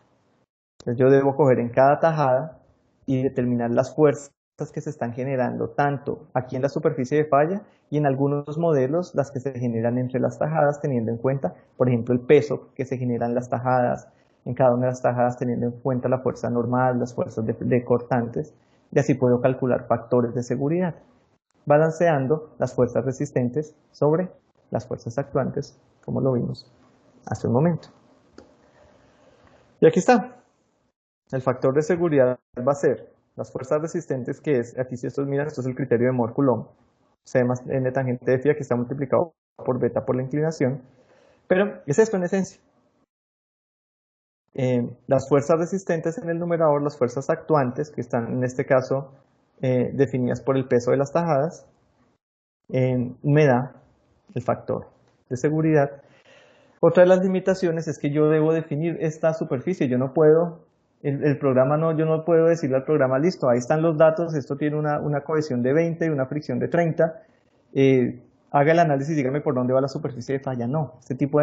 Entonces yo debo coger en cada tajada y determinar las fuerzas que se están generando tanto aquí en la superficie de falla y en algunos modelos las que se generan entre las tajadas, teniendo en cuenta, por ejemplo, el peso que se generan las tajadas, en cada una de las tajadas teniendo en cuenta la fuerza normal, las fuerzas de cortantes, y así puedo calcular factores de seguridad, balanceando las fuerzas resistentes sobre las fuerzas actuantes, como lo vimos hace un momento. Y aquí está. El factor de seguridad va a ser las fuerzas resistentes, que es, aquí si estos miran, esto es el criterio de Mohr-Coulomb, C más n tangente de phi, que está multiplicado por beta por la inclinación, pero es esto en esencia. Las fuerzas resistentes en el numerador, las fuerzas actuantes, que están en este caso definidas por el peso de las tajadas, me da el factor de seguridad. Otra de las limitaciones es que yo debo definir esta superficie, yo no puedo, el programa no, yo no puedo decirle al programa, listo, ahí están los datos, esto tiene una cohesión de 20 y una fricción de 30, haga el análisis y dígame por dónde va la superficie de falla. No, este tipo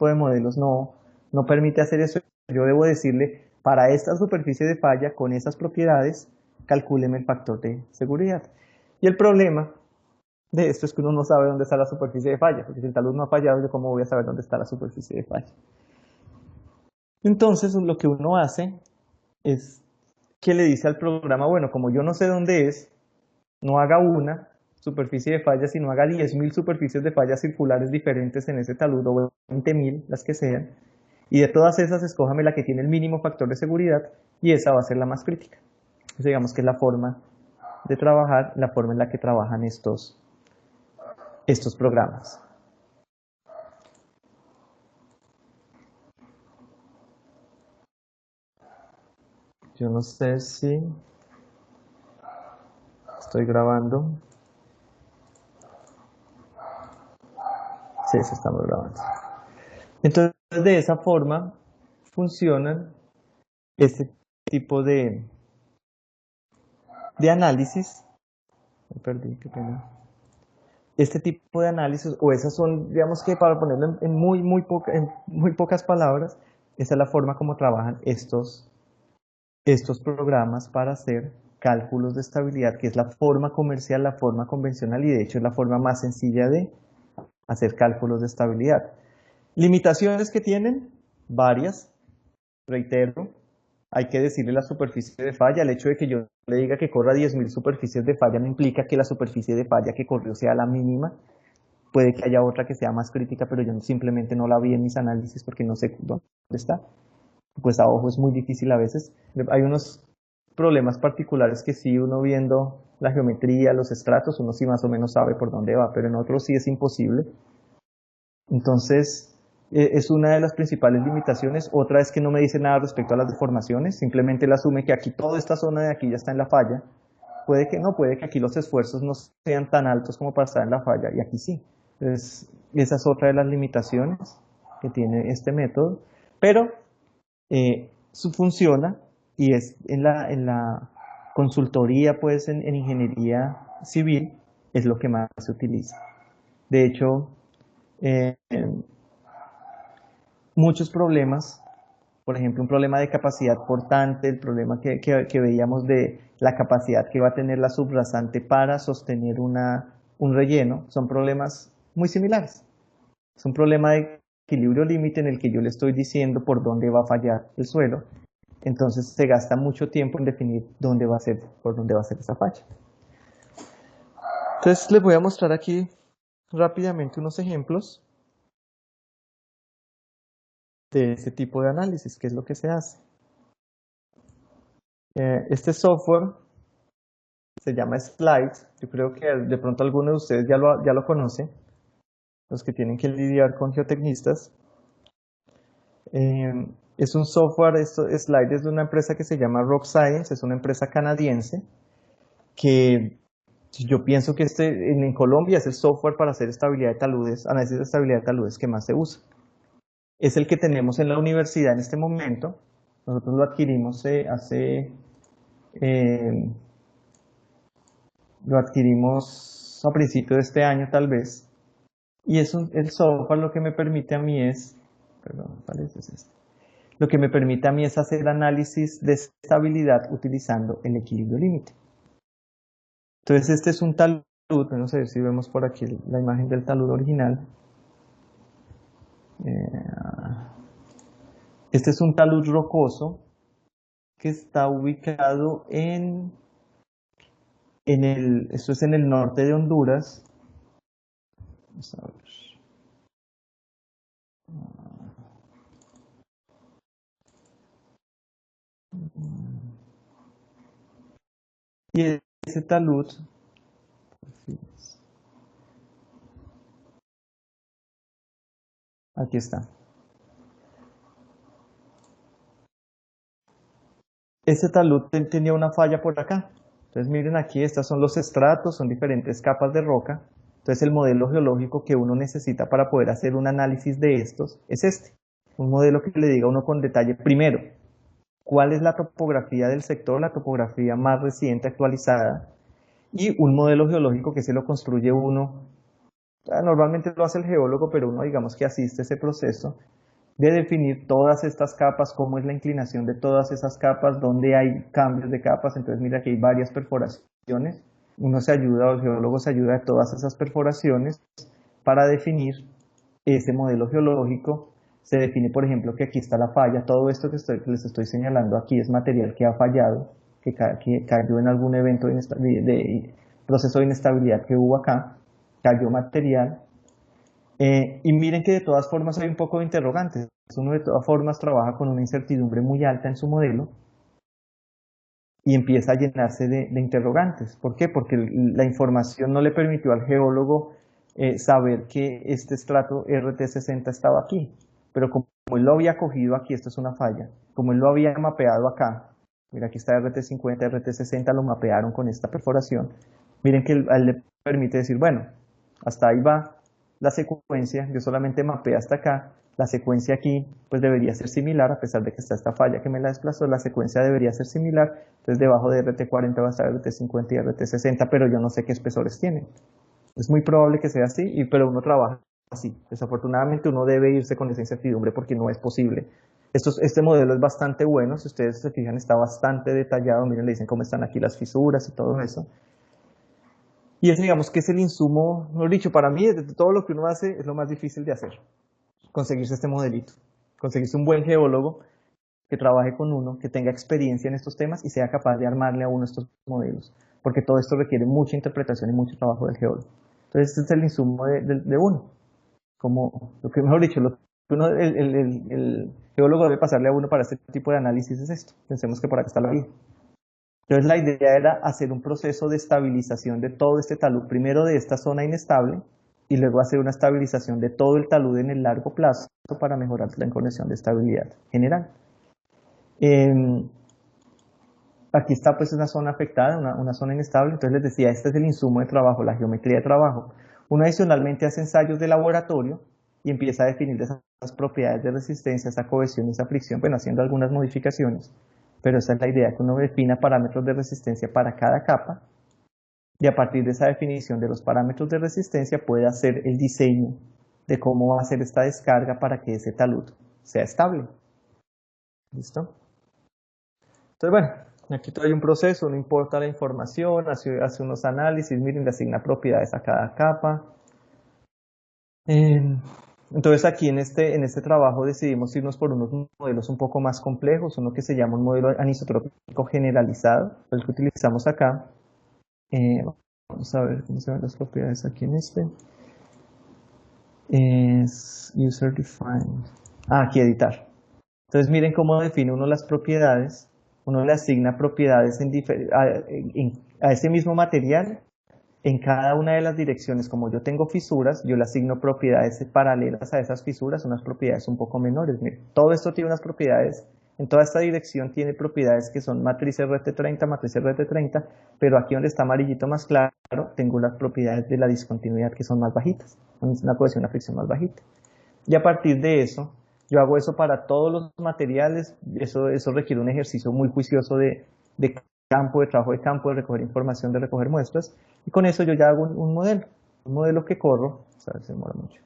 de modelos no permite hacer eso. Yo debo decirle, para esta superficie de falla, con esas propiedades, calcúleme el factor de seguridad. Y el problema de esto es que uno no sabe dónde está la superficie de falla, porque si el talud no ha fallado, ¿yo cómo voy a saber dónde está la superficie de falla? Entonces, lo que uno hace es que le dice al programa, bueno, como yo no sé dónde es, no haga una superficie de falla, sino haga 10.000 superficies de falla circulares diferentes en ese talud, o 20.000, las que sean, y de todas esas, escójame la que tiene el mínimo factor de seguridad, y esa va a ser la más crítica. Entonces, digamos que es la forma de trabajar, la forma en la que trabajan estos programas. Yo no sé si estoy grabando. Sí, se estamos grabando. Entonces, de esa forma funcionan este tipo de análisis. Me perdí, qué pena. Este tipo de análisis, o esas son, digamos que para ponerlo en muy pocas palabras, esa es la forma como trabajan estos programas para hacer cálculos de estabilidad, que es la forma comercial, la forma convencional, y de hecho es la forma más sencilla de hacer cálculos de estabilidad. Limitaciones que tienen, varias, reitero, hay que decirle la superficie de falla. El hecho de que yo le diga que corra 10.000 superficies de falla no implica que la superficie de falla que corrió sea la mínima. Puede que haya otra que sea más crítica, pero yo simplemente no la vi en mis análisis porque no sé dónde está. Pues a ojo es muy difícil a veces. Hay unos problemas particulares que sí, uno viendo la geometría, los estratos, uno sí más o menos sabe por dónde va, pero en otros sí es imposible. Entonces, es una de las principales limitaciones. Otra es que no me dice nada respecto a las deformaciones, simplemente él asume que aquí toda esta zona de aquí ya está en la falla. Puede que no, puede que aquí los esfuerzos no sean tan altos como para estar en la falla, y aquí sí. Entonces, esa es otra de las limitaciones que tiene este método, pero funciona, y es en la consultoría, pues en ingeniería civil, es lo que más se utiliza. De hecho, eh, muchos problemas, por ejemplo, un problema de capacidad portante, el problema que veíamos de la capacidad que va a tener la subrasante para sostener un relleno, son problemas muy similares. Es un problema de equilibrio límite en el que yo le estoy diciendo por dónde va a fallar el suelo, Entonces se gasta mucho tiempo en definir dónde va a ser, por dónde va a ser esa falla. Entonces les voy a mostrar aquí rápidamente unos ejemplos de ese tipo de análisis, qué es lo que se hace. Este software se llama Slides. Yo creo que de pronto algunos de ustedes ya lo conocen, los que tienen que lidiar con geotecnistas. Es un software, Slides es de una empresa que se llama Rock Science, es una empresa canadiense que yo pienso que en Colombia es el software para hacer estabilidad de taludes, análisis de estabilidad de taludes que más se usa. Es el que tenemos en la universidad en este momento. Nosotros lo adquirimos lo adquirimos a principio de este año tal vez. Y el software lo que me permite a mí es, perdón, ¿cuál es este? Lo que me permite a mí es hacer análisis de estabilidad utilizando el equilibrio límite. Entonces este es un talud, no sé si vemos por aquí la imagen del talud original. Este es un talud rocoso que está ubicado esto es en el norte de Honduras. Vamos a ver. Y ese talud, aquí está. Ese talud tenía una falla por acá. Entonces miren aquí, estos son los estratos, son diferentes capas de roca. Entonces el modelo geológico que uno necesita para poder hacer un análisis de estos es este. Un modelo que le diga a uno con detalle, primero, cuál es la topografía del sector, la topografía más reciente, actualizada, y un modelo geológico que se lo construye uno. Normalmente lo hace el geólogo, pero uno digamos que asiste a ese proceso de definir todas estas capas, cómo es la inclinación de todas esas capas, dónde hay cambios de capas. Entonces mira que hay varias perforaciones. Uno se ayuda, o el geólogo se ayuda de todas esas perforaciones para definir ese modelo geológico. Se define, por ejemplo, que aquí está la falla. Todo esto que les estoy señalando aquí es material que ha fallado, que cayó en algún evento de proceso de inestabilidad que hubo acá. Cayó material. Y miren que de todas formas hay un poco de interrogantes. Uno de todas formas trabaja con una incertidumbre muy alta en su modelo y empieza a llenarse de interrogantes. ¿Por qué? Porque la información no le permitió al geólogo saber que este estrato RT60 estaba aquí. Pero como él lo había cogido aquí, esto es una falla, como él lo había mapeado acá, mira aquí está RT50, RT60, lo mapearon con esta perforación. Miren que a él le permite decir, bueno, hasta ahí va la secuencia, yo solamente mapeé hasta acá, la secuencia aquí pues debería ser similar, a pesar de que está esta falla que me la desplazó, la secuencia debería ser similar, entonces debajo de RT40 va a estar RT50 y RT60, pero yo no sé qué espesores tienen. Es muy probable que sea así, pero uno trabaja así. Desafortunadamente uno debe irse con esa incertidumbre porque no es posible. Este modelo es bastante bueno, si ustedes se fijan está bastante detallado, miren, le dicen cómo están aquí las fisuras y todo eso. Y es, digamos, que es el insumo, mejor dicho, para mí, de todo lo que uno hace, es lo más difícil de hacer, conseguirse este modelito, conseguirse un buen geólogo que trabaje con uno, que tenga experiencia en estos temas y sea capaz de armarle a uno estos modelos, porque todo esto requiere mucha interpretación y mucho trabajo del geólogo. Entonces, este es el insumo de uno, como lo que, mejor dicho, lo que el geólogo debe pasarle a uno para este tipo de análisis es esto. Pensemos que por acá está la vida. Entonces la idea era hacer un proceso de estabilización de todo este talud, primero de esta zona inestable y luego hacer una estabilización de todo el talud en el largo plazo para mejorar la condición de estabilidad general. Aquí está pues una zona afectada, una zona inestable, entonces les decía, este es el insumo de trabajo, la geometría de trabajo. Uno adicionalmente hace ensayos de laboratorio y empieza a definir esas propiedades de resistencia, esa cohesión y esa fricción, bueno, haciendo algunas modificaciones, pero esa es la idea, que uno defina parámetros de resistencia para cada capa y a partir de esa definición de los parámetros de resistencia puede hacer el diseño de cómo va a ser esta descarga para que ese talud sea estable. ¿Listo? Entonces, bueno, aquí hay un proceso, no importa la información, hace unos análisis, miren, le asigna propiedades a cada capa. Entonces aquí en este trabajo decidimos irnos por unos modelos un poco más complejos, uno que se llama un modelo anisotrópico generalizado, el que utilizamos acá. Vamos a ver cómo se ven las propiedades aquí en este. Es user defined. Aquí editar. Entonces miren cómo define uno las propiedades. Uno le asigna propiedades a ese mismo material en cada una de las direcciones. Como yo tengo fisuras, yo le asigno propiedades paralelas a esas fisuras, unas propiedades un poco menores. Miren, todo esto tiene unas propiedades, en toda esta dirección tiene propiedades que son matriz RT30, matriz RT30, pero aquí donde está amarillito más claro, tengo las propiedades de la discontinuidad que son más bajitas, una cohesión, una fricción más bajita. Y a partir de eso, yo hago eso para todos los materiales. Eso requiere un ejercicio muy juicioso de campo, de trabajo de campo, de recoger información, de recoger muestras. Y con eso yo ya hago un modelo que corro. A ver, se demora mucho.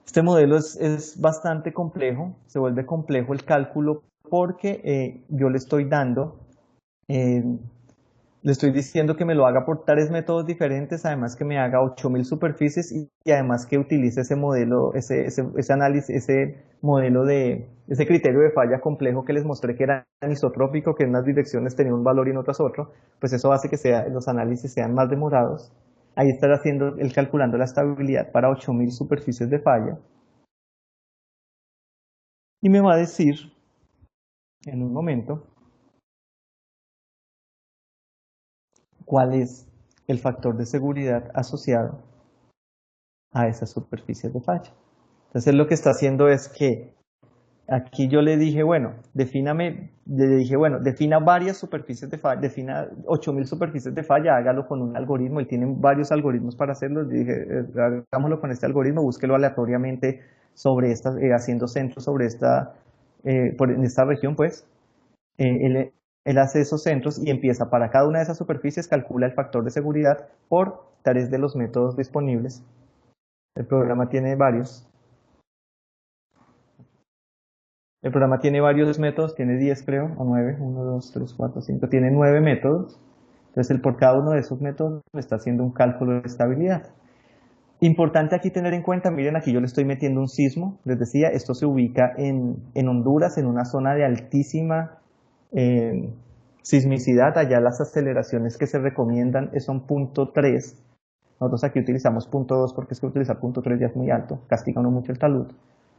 Este modelo es bastante complejo, se vuelve complejo el cálculo porque yo le estoy dando eh, le estoy diciendo que me lo haga por tres métodos diferentes, además que me haga 8000 superficies y además que utilice ese modelo, ese análisis, ese criterio de falla complejo que les mostré que era anisotrópico, que en unas direcciones tenía un valor y en otras otro, pues eso hace que los análisis sean más demorados. Ahí estará haciendo el calculando la estabilidad para 8000 superficies de falla. Y me va a decir en un momento cuál es el factor de seguridad asociado a esas superficies de falla. Entonces lo que está haciendo es que aquí yo le dije, bueno, defina varias superficies de falla, defina 8000 superficies de falla, hágalo con un algoritmo, él tiene varios algoritmos para hacerlo, le dije, hagámoslo con este algoritmo, búsquelo aleatoriamente sobre esta, haciendo centros sobre en esta región, pues, él hace esos centros y empieza para cada una de esas superficies, calcula el factor de seguridad por tareas de los métodos disponibles. El programa tiene varios. El programa tiene varios métodos, tiene 10 creo, o 9, 1, 2, 3, 4, 5, tiene 9 métodos. Entonces, por cada uno de esos métodos me está haciendo un cálculo de estabilidad. Importante aquí tener en cuenta, miren, aquí yo le estoy metiendo un sismo, les decía, esto se ubica en Honduras, en una zona de altísima sismicidad, allá las aceleraciones que se recomiendan son .3, nosotros aquí utilizamos .2 porque es que utilizar .3 ya es muy alto, castiga uno mucho el talud.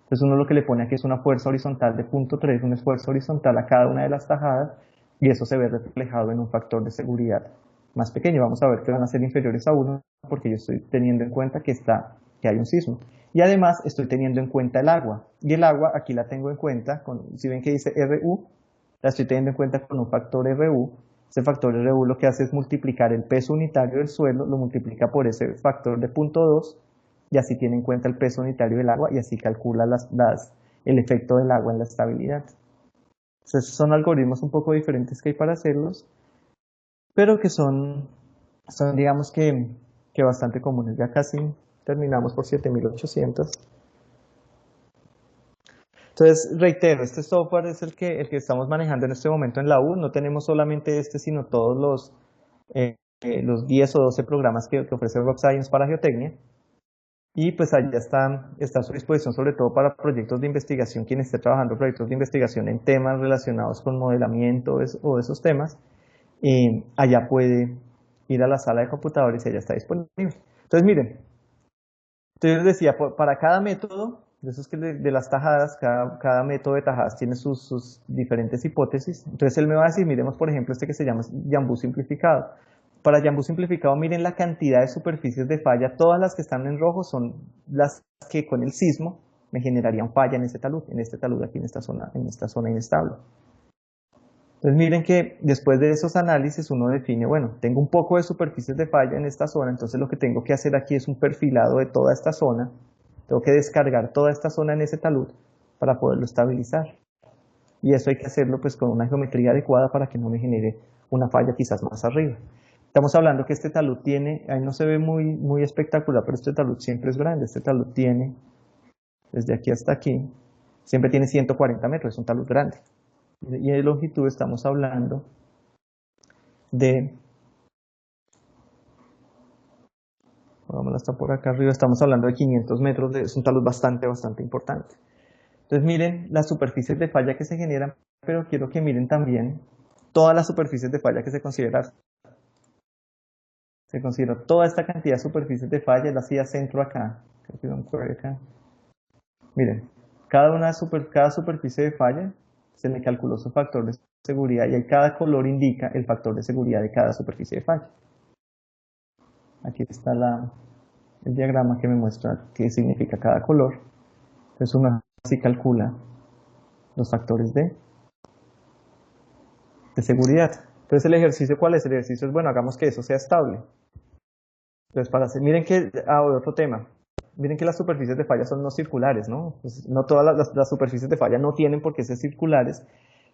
Entonces uno lo que le pone aquí es una fuerza horizontal de .3, un esfuerzo horizontal a cada una de las tajadas, y eso se ve reflejado en un factor de seguridad más pequeño. Vamos a ver que van a ser inferiores a 1 porque yo estoy teniendo en cuenta que hay un sismo. Y además estoy teniendo en cuenta el agua. Y el agua aquí la tengo en cuenta, si ven que dice RU, la estoy teniendo en cuenta con un factor RU. Ese factor RU lo que hace es multiplicar el peso unitario del suelo, lo multiplica por ese factor de .2 y así tiene en cuenta el peso unitario del agua y así calcula el efecto del agua en la estabilidad. Entonces son algoritmos un poco diferentes que hay para hacerlos, pero que son digamos que bastante comunes. Ya casi terminamos por 7800. Entonces, reitero, este software es el que estamos manejando en este momento en la U. No tenemos solamente este, sino todos los 10 o 12 programas que ofrece Rock Science para geotecnia. Y pues allá está a su disposición sobre todo para proyectos de investigación, quien esté trabajando proyectos de investigación en temas relacionados con modelamiento o esos temas, allá puede ir a la sala de computadores y allá está disponible. Entonces miren, entonces les decía, para cada método, de esos que de las tajadas, cada método de tajadas tiene sus diferentes hipótesis. Entonces él me va a decir, miremos por ejemplo este que se llama Yambú simplificado. Para Yambú simplificado, miren la cantidad de superficies de falla, todas las que están en rojo son las que con el sismo me generarían falla en este talud aquí en esta zona inestable. Entonces miren que después de esos análisis uno define, bueno, tengo un poco de superficies de falla en esta zona, entonces lo que tengo que hacer aquí es un perfilado de toda esta zona, tengo que descargar toda esta zona en ese talud para poderlo estabilizar. Y eso hay que hacerlo pues con una geometría adecuada para que no me genere una falla quizás más arriba. Estamos hablando que este talud tiene, ahí no se ve muy espectacular, pero este talud siempre es grande, este talud tiene, desde aquí hasta aquí, siempre tiene 140 metros, es un talud grande. Y de longitud estamos hablando de Pongámosla hasta por acá arriba, estamos hablando de 500 metros, es un talud bastante, bastante importante. Entonces miren las superficies de falla que se generan, pero quiero que miren también todas las superficies de falla que se consideran. Se consideró toda esta cantidad de superficies de falla, la hacía centro acá. Miren, cada superficie de falla se le calculó su factor de seguridad y ahí cada color indica el factor de seguridad de cada superficie de falla. Aquí está el diagrama que me muestra qué significa cada color. Entonces uno así calcula los factores de seguridad. Entonces el ejercicio, ¿cuál es? El ejercicio es, bueno, hagamos que eso sea estable. Entonces para hacer, miren que, otro tema, miren que las superficies de falla son no circulares, ¿no? Pues no todas las superficies de falla no tienen por qué ser circulares.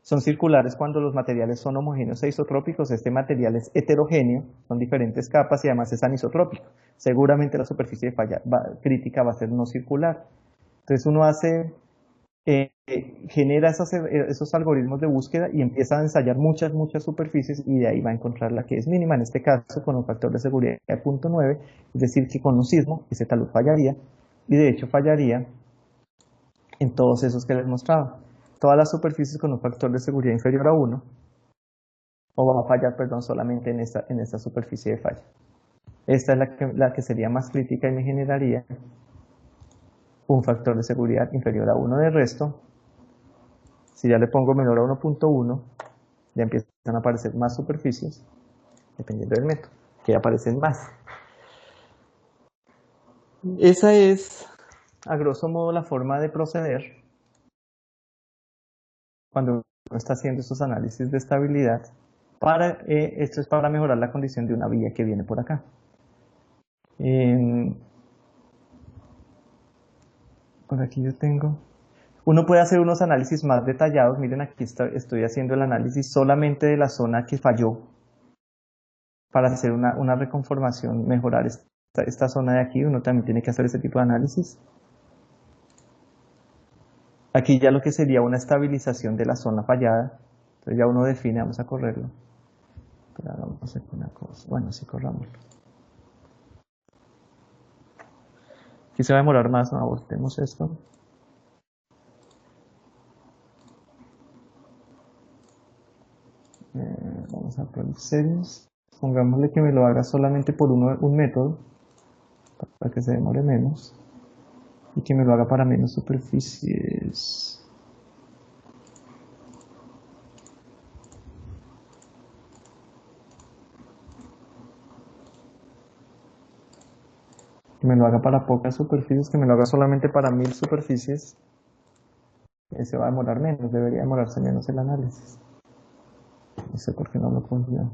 Son circulares cuando los materiales son homogéneos e isotrópicos. Este material es heterogéneo, son diferentes capas y además es anisotrópico. Seguramente la superficie de falla crítica va a ser no circular. Entonces uno genera esos algoritmos de búsqueda y empieza a ensayar muchas superficies y de ahí va a encontrar la que es mínima, en este caso con un factor de seguridad de 0.9, es decir que con un sismo ese talud fallaría y de hecho fallaría en todos esos que les mostraba. Todas las superficies con un factor de seguridad inferior a 1 o va a fallar, perdón, solamente en esta superficie de falla. Esta es la que sería más crítica y me generaría un factor de seguridad inferior a 1. De resto, si ya le pongo menor a 1.1, ya empiezan a aparecer más superficies, dependiendo del método, que aparecen más. Esa es, a grosso modo, la forma de proceder cuando uno está haciendo estos análisis de estabilidad. Esto es para mejorar la condición de una vía que viene por acá. Por aquí yo tengo. Uno puede hacer unos análisis más detallados. Miren, aquí estoy haciendo el análisis solamente de la zona que falló para hacer una reconformación, mejorar esta zona de aquí. Uno también tiene que hacer ese tipo de análisis. Aquí ya lo que sería una estabilización de la zona fallada. Entonces ya uno define, vamos a correrlo. Pero vamos a hacer una cosa. Bueno, sí, corrámoslo. Aquí se va a demorar más, no abortemos esto. Vamos a poner series. Pongámosle que me lo haga solamente por un método, para que se demore menos. Y que me lo haga para menos superficies. Que me lo haga para pocas superficies, que me lo haga solamente para 1000 superficies. Se va a demorar menos, debería demorarse menos el análisis. No sé por qué no lo cogió.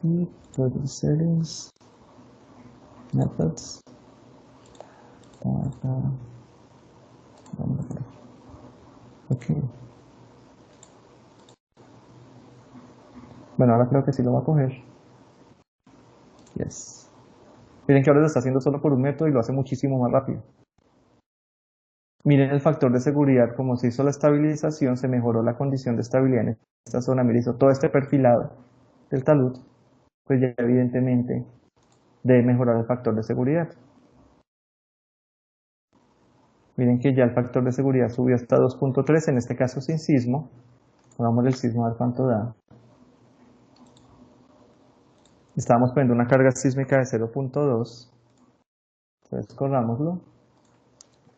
Y total settings, methods. Ok. Bueno, ahora creo que sí lo va a coger. Yes. Miren que ahora lo está haciendo solo por un método y lo hace muchísimo más rápido. Miren el factor de seguridad, como se hizo la estabilización, se mejoró la condición de estabilidad en esta zona. Miren, hizo todo este perfilado del talud, pues ya evidentemente debe mejorar el factor de seguridad. Miren que ya el factor de seguridad subió hasta 2.3, en este caso sin sismo. Pongámosle el sismo a ver cuánto da. Estábamos poniendo una carga sísmica de 0.2. Entonces corrámoslo.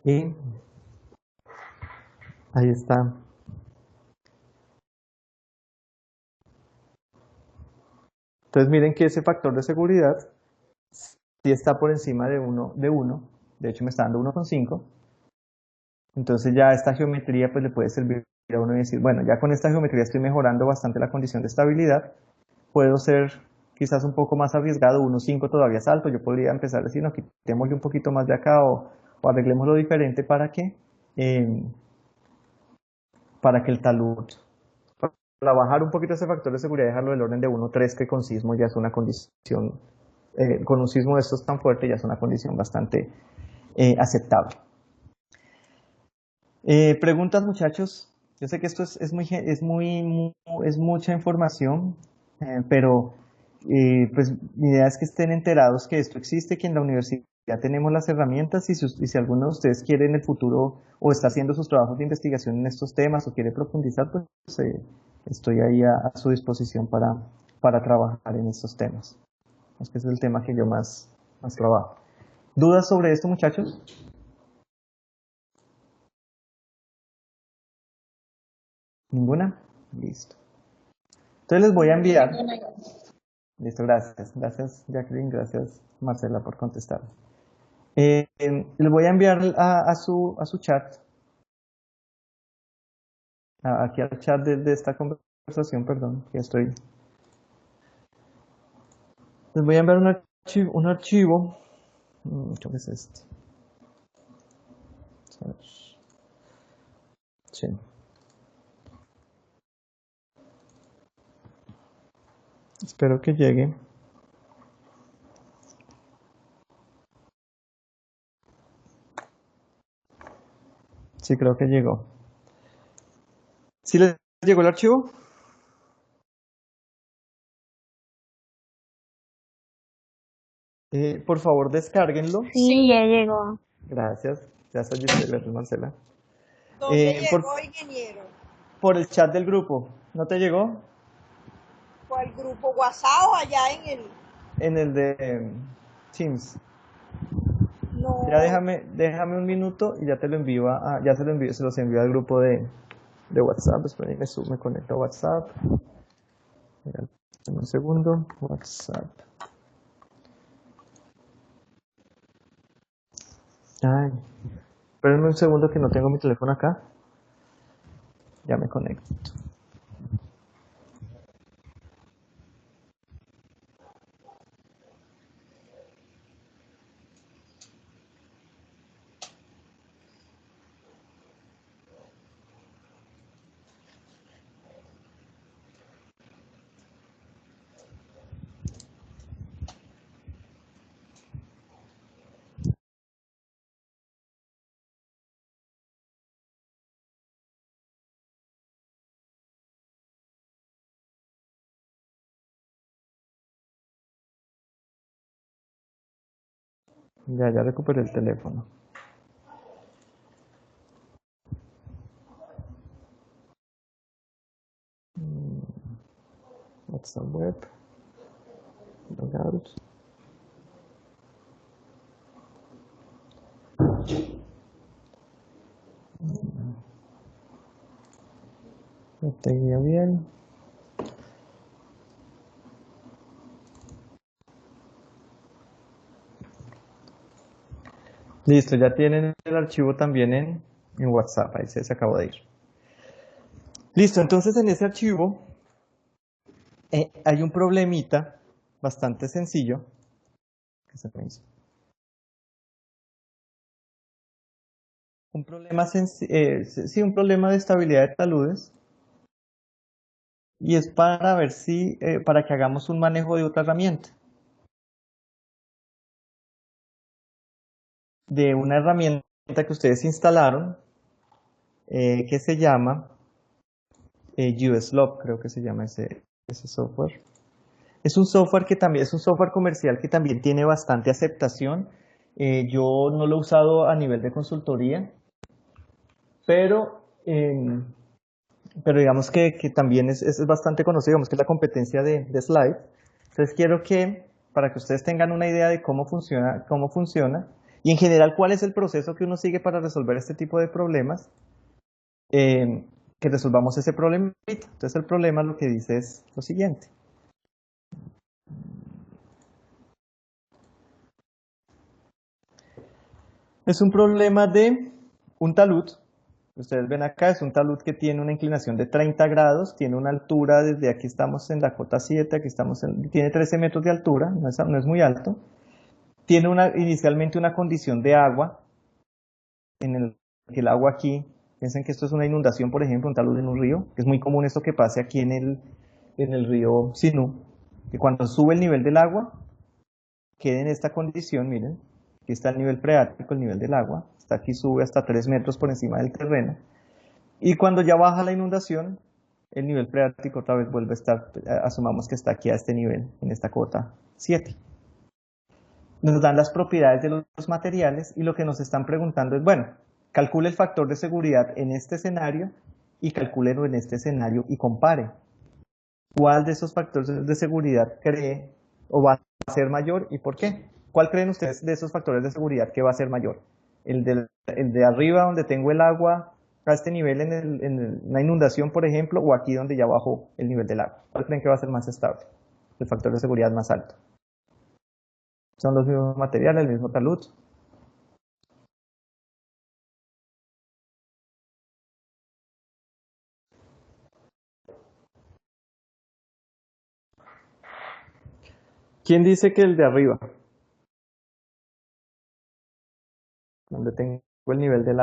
Y ahí está. Entonces miren que ese factor de seguridad sí está por encima de 1. De hecho me está dando 1.5. Entonces ya esta geometría pues le puede servir a uno y decir, bueno, ya con esta geometría estoy mejorando bastante la condición de estabilidad. Puedo ser quizás un poco más arriesgado, 1.5 todavía es alto. Yo podría empezar a decir, no, quitémosle un poquito más de acá o arreglémoslo diferente para que el talud, para bajar un poquito ese factor de seguridad, dejarlo del orden de 1.3, que con sismo ya es una condición, con un sismo de estos tan fuerte ya es una condición bastante aceptable. ¿Preguntas, muchachos? Yo sé que esto es mucha información, pero pues mi idea es que estén enterados que esto existe, que en la universidad tenemos las herramientas y si alguno de ustedes quiere en el futuro o está haciendo sus trabajos de investigación en estos temas o quiere profundizar, pues estoy ahí a su disposición para trabajar en estos temas. Es que es el tema que yo más trabajo. ¿Dudas sobre esto, muchachos? ¿Ninguna? Listo. Entonces les voy a enviar. Listo, gracias. Gracias, Jacqueline. Gracias, Marcela, por contestar. Les voy a enviar a su chat, aquí al chat de esta conversación, perdón, que estoy. Les voy a enviar un archivo. Creo que es este. Sí. Espero que llegue. Sí, creo que llegó. ¿Sí les llegó el archivo? Por favor, descárguenlo. Sí, ya llegó. Gracias. Gracias, Giselle. Gracias, Marcela. ¿Dónde Por, llegó, ingeniero? por el chat del grupo. ¿No te llegó? ¿Cuál grupo? ¿WhatsApp o allá en el...? En el de Teams. Ya No, déjame un minuto y ya te lo envío ya se los envío al grupo de WhatsApp. Espera, me conecto a WhatsApp. Mira, en un segundo. WhatsApp. Ay, espérenme un segundo que no tengo mi teléfono acá. Ya me conecto. Ya recuperé el teléfono. WhatsApp web. Logout. No te guía bien. Listo, ya tienen el archivo también en WhatsApp. Ahí se acabó de ir. Listo, entonces en ese archivo hay un problemita bastante sencillo. Que se me hizo. Un problema de estabilidad de taludes. Y es para ver para que hagamos un manejo de otra herramienta. De una herramienta que ustedes instalaron, que se llama USLOP, creo que se llama ese software. Es un software es un software comercial que también tiene bastante aceptación. Yo no lo he usado a nivel de consultoría, pero, pero digamos que también es bastante conocido, digamos que es la competencia de Slide. Entonces quiero para que ustedes tengan una idea de cómo funciona y en general cuál es el proceso que uno sigue para resolver este tipo de problemas, que resolvamos ese problemita. Entonces el problema lo que dice es lo siguiente. Es un problema de un talud. Ustedes ven acá, es un talud que tiene una inclinación de 30 grados, tiene una altura, desde aquí estamos en la cota 7, tiene 13 metros de altura, no es muy alto. Tiene inicialmente una condición de agua, en el que el agua aquí, piensen que esto es una inundación, por ejemplo, un talud en un río, que es muy común esto que pase aquí en el río Sinú, que cuando sube el nivel del agua, quede en esta condición, miren, aquí está el nivel freático, el nivel del agua, está aquí, sube hasta 3 metros por encima del terreno. Y cuando ya baja la inundación, el nivel freático otra vez vuelve a estar, asumamos que está aquí a este nivel, en esta cota 7. Nos dan las propiedades de los materiales y lo que nos están preguntando es, bueno, calcule el factor de seguridad en este escenario y calcúlelo en este escenario y compare. ¿Cuál de esos factores de seguridad cree o va a ser mayor y por qué? ¿Cuál creen ustedes de esos factores de seguridad que va a ser mayor? El de arriba donde tengo el agua a este nivel en una inundación, por ejemplo, o aquí donde ya bajó el nivel del agua. ¿Cuál creen que va a ser más estable? El factor de seguridad más alto. Son los mismos materiales, el mismo talud. ¿Quién dice que el de arriba? Donde tengo el nivel del agua.